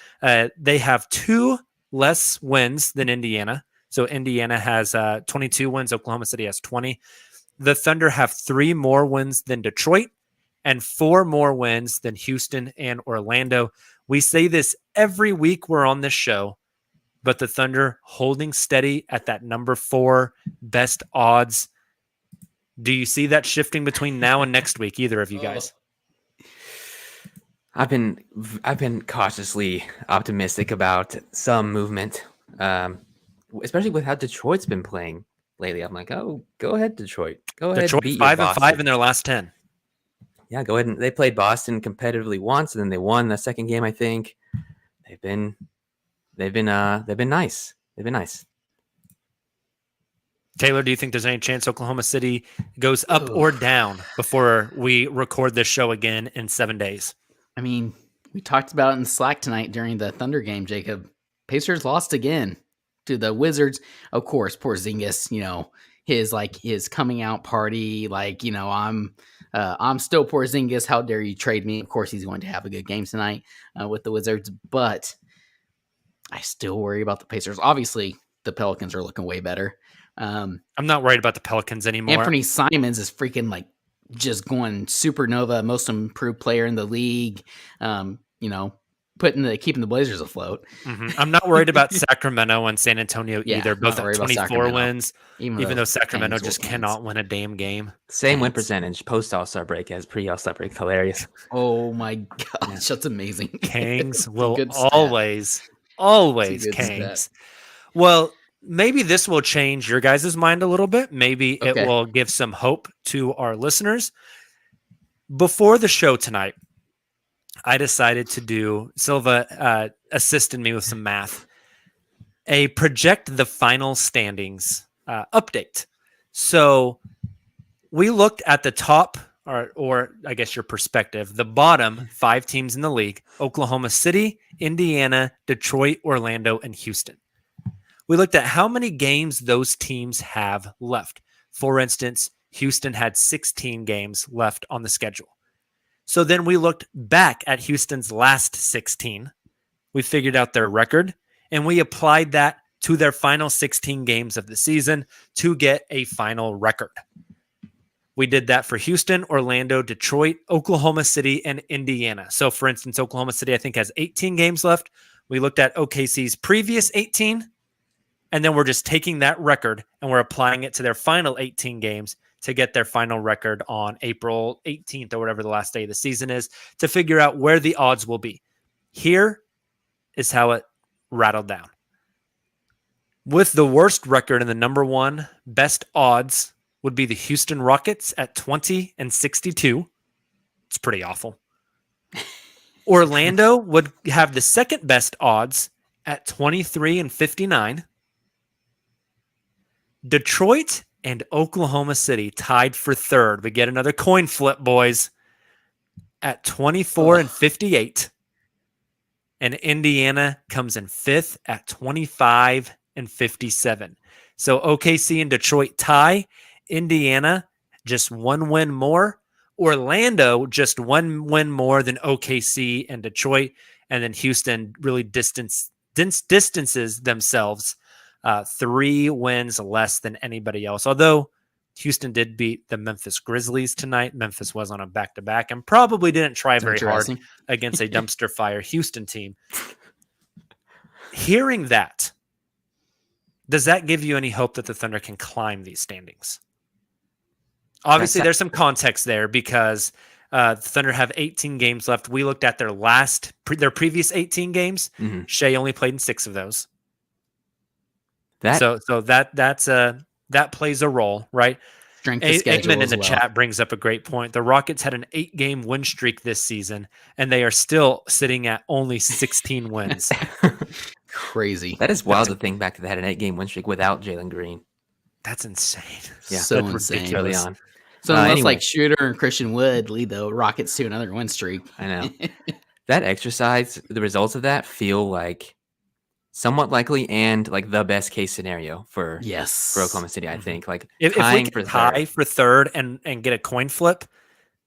They have 2 less wins than Indiana. So Indiana has 22 wins. Oklahoma City has 20. The Thunder have 3 more wins than Detroit and 4 more wins than Houston and Orlando. We say this every week we're on this show, but the Thunder holding steady at that number 4 best odds. Do you see that shifting between now and next week, either of you guys? I've been cautiously optimistic about some movement, especially with how Detroit's been playing lately. I'm like, oh, go ahead, Detroit. Go ahead. Detroit beat 5-5 in their last 10. Yeah, go ahead. And they played Boston competitively once, and then they won the second game. I think they've been nice. They've been nice. Taylor, do you think there's any chance Oklahoma City goes up or down before we record this show again in 7 days? I mean, we talked about it in Slack tonight during the Thunder game, Jacob. Pacers lost again to the Wizards. Of course, Porzingis, his coming out party, I'm still Porzingis. How dare you trade me? Of course, he's going to have a good game tonight with the Wizards, but I still worry about the Pacers. Obviously, the Pelicans are looking way better. I'm not worried about the Pelicans anymore. Anthony Simons is freaking just going supernova, most improved player in the league. Keeping the Blazers afloat. I'm not worried about Sacramento and San Antonio Yeah, either. Both not at worried about 24 Sacramento, wins, even though Sacramento Kings, just Wolves, cannot win a damn game. Same win Thanks. percentage post All-Star break as pre All-Star break. Hilarious. Oh my gosh, that's amazing. Kangs It's a will good stat. always It's a good Kangs. stat. Well, maybe this will change your guys' mind a little bit. Maybe it Okay. will give some hope to our listeners. Before the show tonight, I decided to do, Silva assisted me with some math, a project the final standings update. So we looked at the top, or I guess your perspective, the bottom 5 teams in the league: Oklahoma City, Indiana, Detroit, Orlando, and Houston. We looked at how many games those teams have left. For instance, Houston had 16 games left on the schedule. So then we looked back at Houston's last 16. We figured out their record, and we applied that to their final 16 games of the season to get a final record. We did that for Houston, Orlando, Detroit, Oklahoma City, and Indiana. So, for instance, Oklahoma City, I think, has 18 games left. We looked at OKC's previous 18, and then we're just taking that record and we're applying it to their final 18 games to get their final record on April 18th or whatever the last day of the season is, to figure out where the odds will be. Here is how it rattled down. With the worst record in the number one, best odds would be the Houston Rockets at 20-62. It's pretty awful. Orlando would have the second best odds at 23-59. Detroit and Oklahoma City tied for third. We get another coin flip, boys, at 24-58. And Indiana comes in fifth at 25-57. So OKC and Detroit tie. Indiana just one win more. Orlando just one win more than OKC and Detroit. And then Houston really distances themselves 3 wins less than anybody else. Although Houston did beat the Memphis Grizzlies tonight. Memphis was on a back-to-back and probably didn't try very hard against a dumpster fire Houston team. Hearing that, does that give you any hope that the Thunder can climb these standings? Obviously, there's some context there because the Thunder have 18 games left. We looked at their previous 18 games. Mm-hmm. Shea only played in 6 of those. So that plays a role, right? Strength of schedule Eamon in the chat brings up a great point. The Rockets had an 8-game win streak this season, and they are still sitting at only 16 wins. Crazy. That is wild to think back that they had an 8-game win streak without Jalen Green. That's insane. Yeah, so that's insane. Early on. So unless like Shooter and Christian Wood lead the Rockets to another win streak. I know. That exercise, the results of that feel like somewhat likely and like the best case scenario for Oklahoma City, I think. Like if we could tie for third and get a coin flip,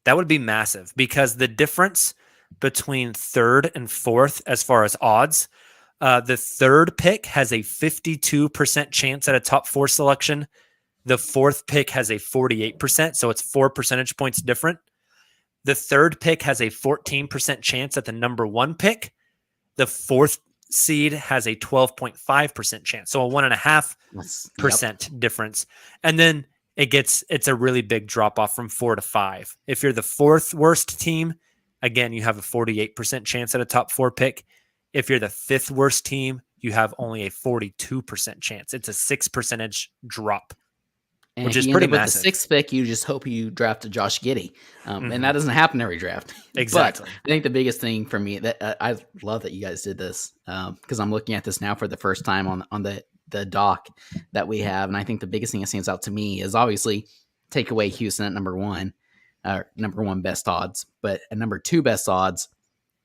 that would be massive because the difference between third and fourth as far as odds, the third pick has a 52% chance at a top 4 selection. The fourth pick has a 48%, so it's 4 percentage points different. The third pick has a 14% chance at the number 1 pick. The fourth seed has a 12.5% chance, so a 1.5% difference. And then it's a really big drop off from 4 to 5. If you're the 4th worst team, again, you have a 48% chance at a top 4 pick. If you're the 5th worst team, you have only a 42% chance. It's a 6 percentage drop. And which is pretty massive. massive. With the 6th pick, you just hope you draft a Josh Giddey. And that doesn't happen every draft. Exactly. But I think the biggest thing for me that I love that you guys did this because I'm looking at this now for the first time on the doc that we have. And I think the biggest thing that stands out to me is obviously take away Houston at number 1 best odds. But at number 2 best odds,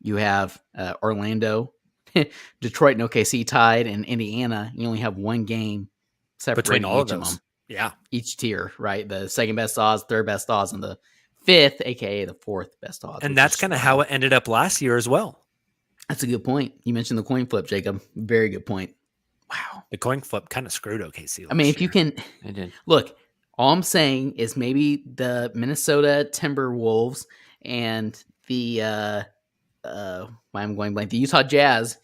you have Orlando, Detroit and OKC tied, and Indiana. You only have 1 game between all of them. those. Yeah. Each tier, right? The 2nd best odds, 3rd best odds, and the 5th, aka the 4th best odds. And that's kind of how it ended up last year as well. That's a good point. You mentioned the coin flip, Jacob. Very good point. Wow. The coin flip kind of screwed OKC. I mean, if you can it did. look, All I'm saying is maybe the Minnesota Timberwolves and the why I'm going blank, the Utah Jazz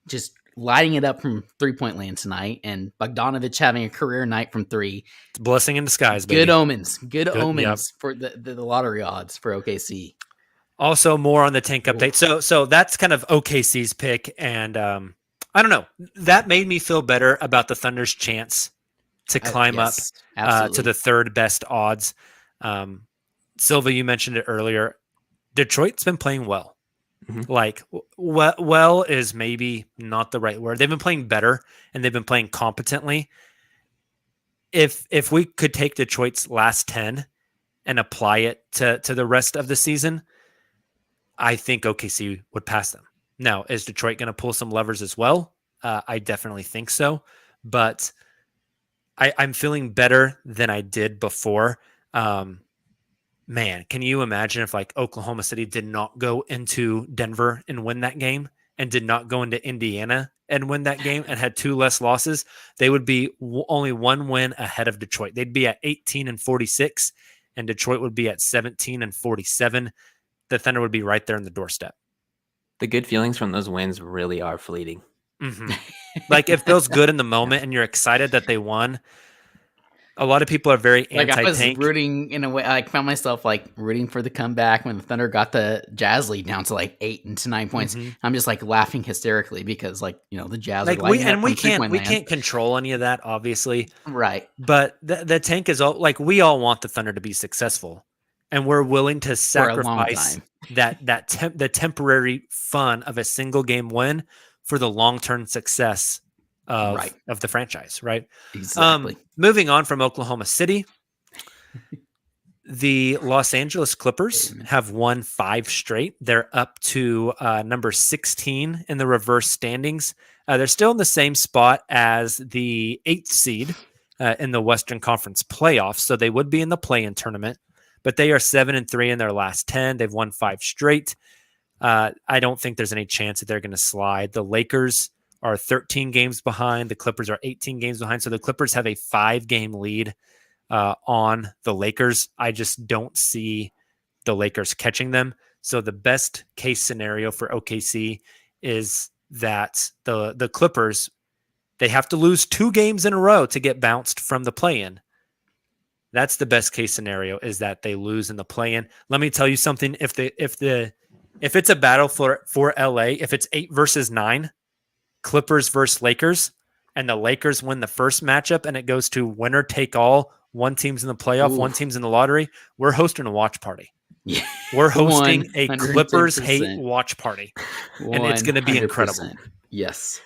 just lighting it up from 3-point land tonight, and Bogdanovich having a career night from 3. It's a blessing in disguise, baby. Good omens. Good Yep. omens for the lottery odds for OKC. Also, more on the tank update. So that's kind of OKC's pick, and I don't know. That made me feel better about the Thunder's chance to climb Yes, up to the third best odds. Silva, you mentioned it earlier. Detroit's been playing well. Mhm. Like, well is maybe not the right word. They've been playing better, and they've been playing competently. If we could take Detroit's last 10 and apply it to the rest of the season, I think OKC would pass them. Now, is Detroit going to pull some levers as well? I definitely think so, but I'm feeling better than I did before. Man, can you imagine if like Oklahoma City did not go into Denver and win that game, and did not go into Indiana and win that game, and had 2 less losses? They would be only 1 win ahead of Detroit. They'd be at 18-46, and Detroit would be at 17-47. The Thunder would be right there in the doorstep. The good feelings from those wins really are fleeting. Mm-hmm. Like, it feels good in the moment, and you're excited that they won. A lot of people are very Like, I was anti-tank. rooting in a way. I found myself like rooting for the comeback when the Thunder got the Jazz lead down to like 8 and to 9 points. Mhm. I'm just like laughing hysterically because like, you know, the Jazz Like, are lighting up we from three-point land. can't control any of that, obviously. Right. But the tank is all like, we all want the Thunder to be successful, and we're willing to For a long sacrifice time. the temporary fun of a single game win for the long-term success of the franchise, right? Exactly. Moving on from Oklahoma City, the Los Angeles Clippers have won 5 straight. They're up to number 16 in the reverse standings. They're still in the same spot as the 8th seed in the Western Conference playoffs, so they would be in the play-in tournament. But they are 7-3 in their last 10. They've won 5 straight. I don't think there's any chance that they're going to slide. The Lakers are 13 games behind. The Clippers are 18 games behind. So the Clippers have a 5-game lead on the Lakers. I just don't see the Lakers catching them. So the best case scenario for OKC is that the Clippers, they have to lose 2 games in a row to get bounced from the play-in. That's the best case scenario, is that they lose in the play-in. Let me tell you something. If it's a battle for LA, if it's 8 versus 9, Clippers versus Lakers, and the Lakers win the first matchup and it goes to winner take all, one team's in the playoff, one team's in the lottery, we're hosting a watch party. Yeah. We're hosting a 110%. Clippers hate watch party. And it's going to be incredible. 100%. Yes.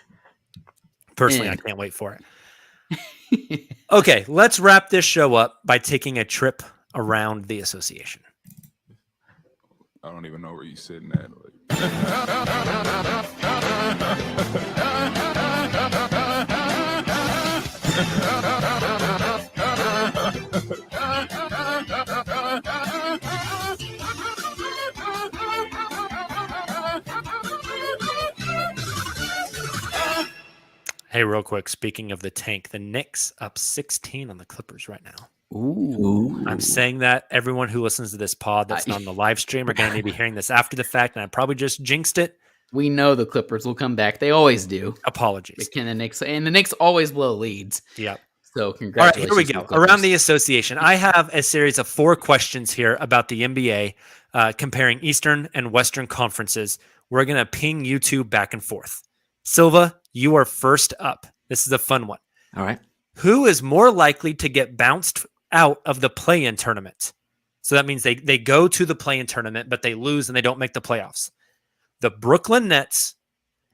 Personally, I can't wait for it. Okay, let's wrap this show up by taking a trip around the association. I don't even know where you're sitting at. Like. Hey, real quick, speaking of the tank, the Knicks up 16 on the Clippers right now. Ooh. I'm saying that everyone who listens to this pod that's not on the live stream are going to be hearing this after the fact, and I probably just jinxed it. We know the Clippers will come back. They always do. Apologies. Can the Knicks, and the Knicks always blow leads. Yep. So All right, congratulations. here we to go. the Clippers. Around the association, I have a series of 4 questions here about the NBA, comparing Eastern and Western conferences. We're going to ping you two back and forth. Silva, you are first up. This is a fun one. All right. Who is more likely to get bounced out of the play-in tournament? So that means they go to the play-in tournament, but they lose and they don't make the playoffs. The Brooklyn Nets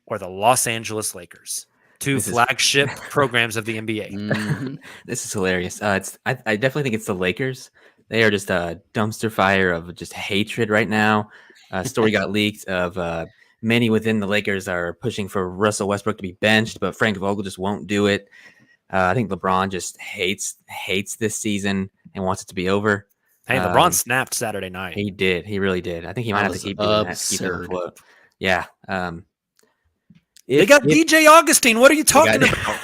or the Los Angeles Lakers? Two flagship programs of the NBA. Mhm. This is hilarious. I definitely think it's the Lakers. They are just a dumpster fire of just hatred right now. A story got leaked of many within the Lakers are pushing for Russell Westbrook to be benched, but Frank Vogel just won't do it. I think LeBron just hates this season and wants it to be over. Hey, LeBron snapped Saturday night. He did. He really did. I think he might have to keep doing that to keep him afloat. Yeah. They got DJ Augustine. What are you talking about?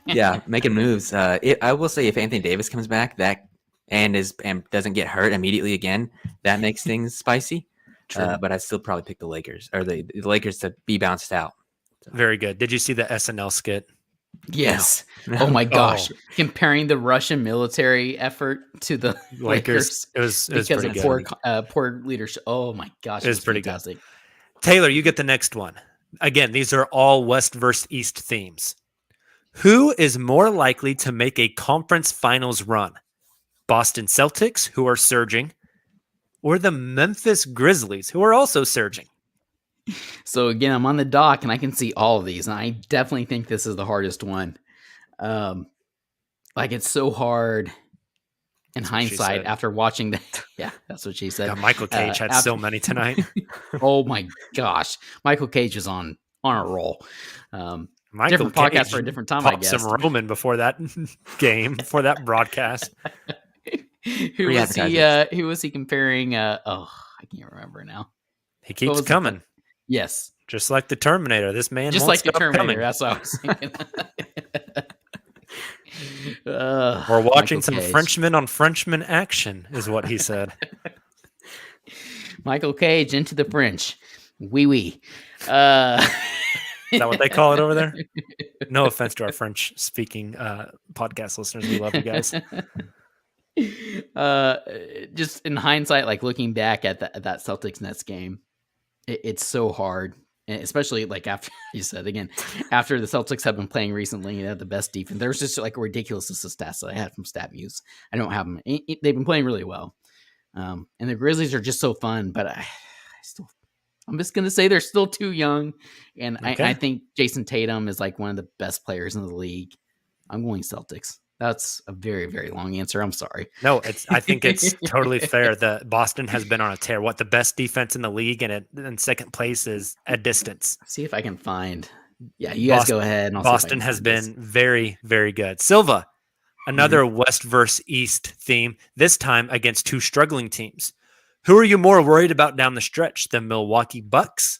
Yeah, making moves. I will say if Anthony Davis comes back, and doesn't get hurt immediately again, that makes things spicy. But I'd still probably pick the Lakers or the Lakers to be bounced out. Very good. Did you see the SNL skit? Yes. No. Oh my gosh. Oh. Comparing the Russian military effort to the Lakers. It was Because pretty of good. poor leadership. Oh my gosh. It was pretty fantastic. good. Taylor, you get the next one. Again, these are all West versus East themes. Who is more likely to make a conference finals run? Boston Celtics, who are surging, or the Memphis Grizzlies, who are also surging? So again, I'm on the dock and I can see all of these, and I definitely think this is the hardest one. Like it's so hard in hindsight after watching the. Yeah, that's what she said. God, Michael Cage had so many tonight. Oh my gosh, Michael Cage is on a roll. Michael Different podcast Cage for a different time, I popped guess. some Roman before that game, before that broadcast. Who was he comparing? I can't remember now. He keeps coming. Yes, just like the Terminator. This man just won't like the stop Terminator. coming. That's what I was thinking. We're watching Michael some Cage. Frenchman on Frenchman action, is what he said. Michael Cage into the French. Oui, oui. Is that what they call it over there? No offense to our French-speaking podcast listeners. We love you guys. Just in hindsight, like looking back at that Celtics Nets game, it's so hard, and especially like after you said again, after the Celtics have been playing recently, they had the best defense. There's just like a ridiculous list of stats that I had from StatMuse. I don't have them. They've been playing really well, and the Grizzlies are just so fun. But I'm just gonna say they're still too young, and Okay. I think Jason Tatum is like one of the best players in the league. I'm going Celtics. That's a very, very long answer. I'm sorry. No, I think it's totally fair. The Boston has been on a tear. What, the best defense in the league, and in second place is a distance. See if I can find. Yeah, you guys go ahead. And I'll Boston has been very, very good. Silva, another West versus East theme. This time against two struggling teams. Who are you more worried about down the stretch? The Milwaukee Bucks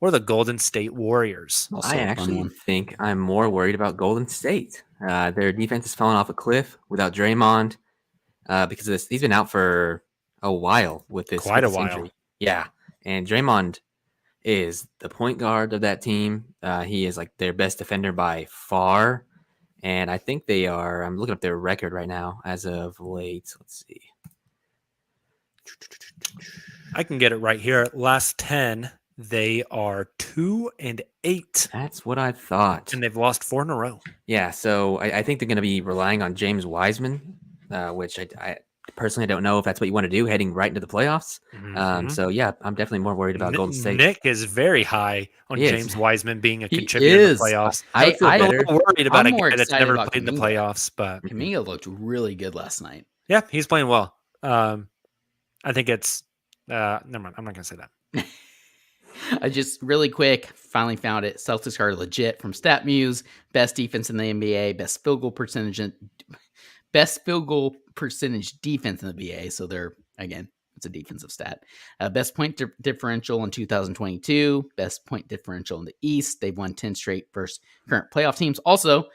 or the Golden State Warriors? Also I a fun actually one. think I'm more worried about Golden State. Their defense has fallen off a cliff without Draymond because of this. He's been out for a while with this. Quite with a this while. injury. Yeah, and Draymond is the point guard of that team. He is like their best defender by far, and I think they are. I'm looking up their record right now as of late. Let's see. I can get it right here. Last 10, they are 2-8, That's what I thought. and they've lost 4 in a row. Yeah, so I think they're going to be relying on James Wiseman, which I personally don't know if that's what you want to do heading right into the playoffs. Mhm. So yeah, I'm definitely more worried about Golden State. Nick is very high on He is. James Wiseman being a He contributor in the is. playoffs. I feel I'm a better. little worried about I'm a more guy that's excited never about played in the Kuminga. playoffs, but Kuminga looked really good last night. yeah, he's playing well. I think it's never mind. I'm not going to say that. I just really quick finally found it. Celtics are legit from StatMuse. Best defense in the NBA. Best field goal percentage defense in the NBA. So they're, again, it's a defensive stat. Best point differential in 2022. Best point differential in the East. They've won 10 straight versus current playoff teams. Also,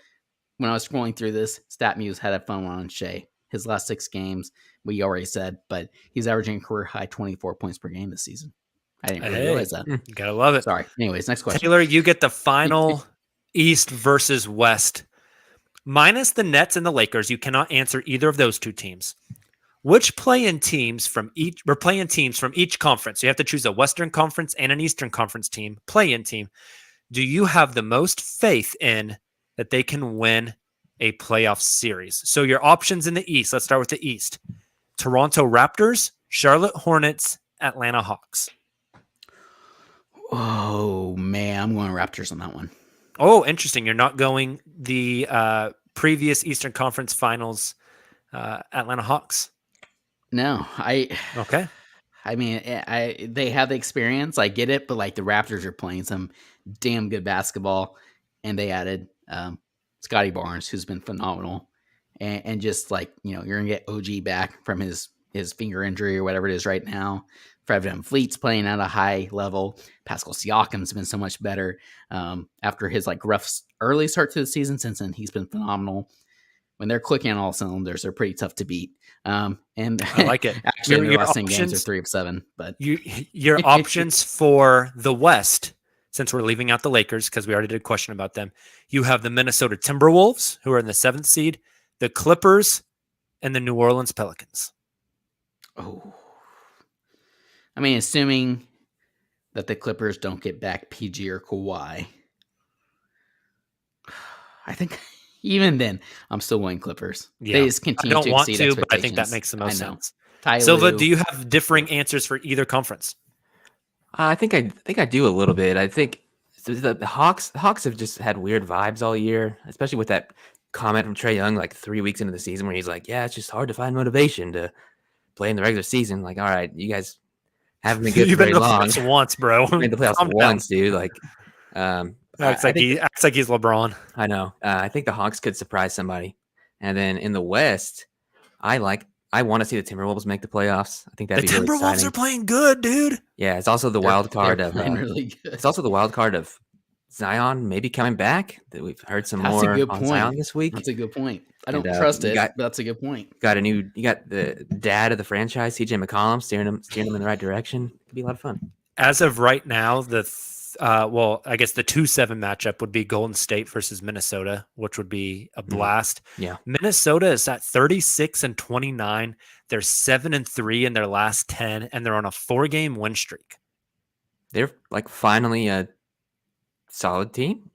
when I was scrolling through this, StatMuse had a fun one on Shea. His last 6 games, we already said, but he's averaging a career high 24 points per game this season. I didn't really realize that. You got to love it. Sorry. Anyways, next question. Taylor, you get the final East versus West. Minus the Nets and the Lakers, you cannot answer either of those two teams. Which play-in teams from each conference? You have to choose a Western Conference and an Eastern Conference team, play-in team. Do you have the most faith in that they can win a playoff series? So your options in the East, let's start with the East. Toronto Raptors, Charlotte Hornets, Atlanta Hawks. Oh, man. I'm going Raptors on that one. Oh, interesting. You're not going the previous Eastern Conference Finals Atlanta Hawks. No, Okay. I mean, they have the experience. I get it, but like the Raptors are playing some damn good basketball, and they added Scotty Barnes, who's been phenomenal, and just like you're gonna get OG back from his finger injury or whatever it is right now. Fred VanVleet's playing at a high level. Pascal Siakam's been so much better after his rough early start to the season. Since then, he's been phenomenal. When they're clicking on all cylinders, they're pretty tough to beat. And I like it. Actually, their last 10 games are 3 of 7. But your options for the West, since we're leaving out the Lakers because we already did a question about them, you have the Minnesota Timberwolves, who are in the 7th seed, the Clippers, and the New Orleans Pelicans. Oh, I mean, assuming that the Clippers don't get back PG or Kawhi, I think even then, I'm still going Clippers. Yeah. They just continue I don't to want exceed to, but I think that expectations. makes the most sense. Ty Silva, Lue. do you have differing answers for either conference? I think I do a little bit. I think the Hawks have just had weird vibes all year, especially with that comment from Trae Young 3 weeks into the season where he's like, "Yeah, it's just hard to find motivation to play in the regular season." Like, all right, you guys haven't been good You've for been very to the long. playoffs once, bro. You've been to the playoffs Calm down. once, dude. Acts like he's LeBron. I know. I think the Hawks could surprise somebody. And then in the West, I want to see the Timberwolves make the playoffs. I think that'd The be really Timberwolves exciting. are playing good, dude. Yeah, it's also the wild card They're of playing really good. it's also the wild card of Zion maybe coming back. That we've heard some That's a more good on point. Zion this week. That's a good point. I don't And, trust you it, got- but that's a good point. You got the dad of the franchise, CJ McCollum, steering them in the right direction. Could be a lot of fun. As of right now, I guess the 2-7 matchup would be Golden State versus Minnesota, which would be a blast. Yeah. Minnesota is at 36-29. They're 7-3 in their last 10, and they're on a 4-game win streak. They're finally a solid team.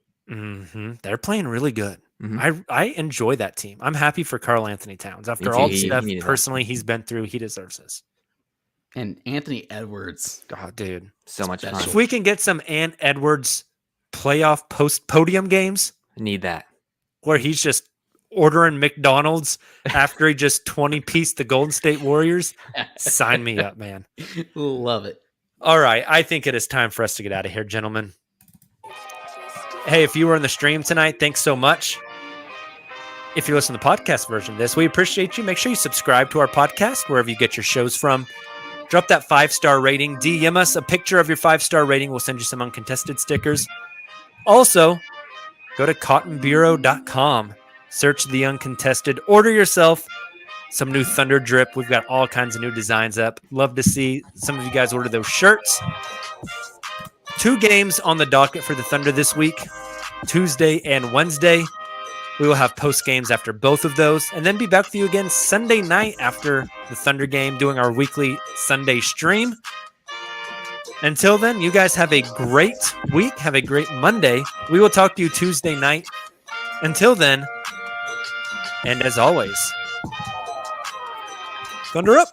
They're playing really good. Mhm. I enjoy that team. I'm happy for Karl Anthony Towns. After too. all the He stuff needed that. personally he's been through, he deserves this. And Anthony Edwards. Oh, dude. So much Special. fun. If we can get some Ant Edwards playoff post-podium games Need that. where he's just ordering McDonald's after he just 20-pieced the Golden State Warriors, sign me up, man. Love it. All right. I think it is time for us to get out of here, gentlemen. Hey, if you were in the stream tonight, thanks so much. If you listen to the podcast version of this, we appreciate you. Make sure you subscribe to our podcast wherever you get your shows from. Drop that 5-star rating. DM us a picture of your 5-star rating. We'll send you some Uncontested stickers. Also, go to cottonbureau.com. Search the Uncontested. Order yourself some new Thunder drip. We've got all kinds of new designs up. Love to see some of you guys order those shirts. 2 games on the docket for the Thunder this week, Tuesday and Wednesday. We will have post games after both of those, and then be back with you again Sunday night after the Thunder game, doing our weekly Sunday stream. Until then, you guys have a great week. Have a great Monday. We will talk to you Tuesday night. Until then, and as always, Thunder up.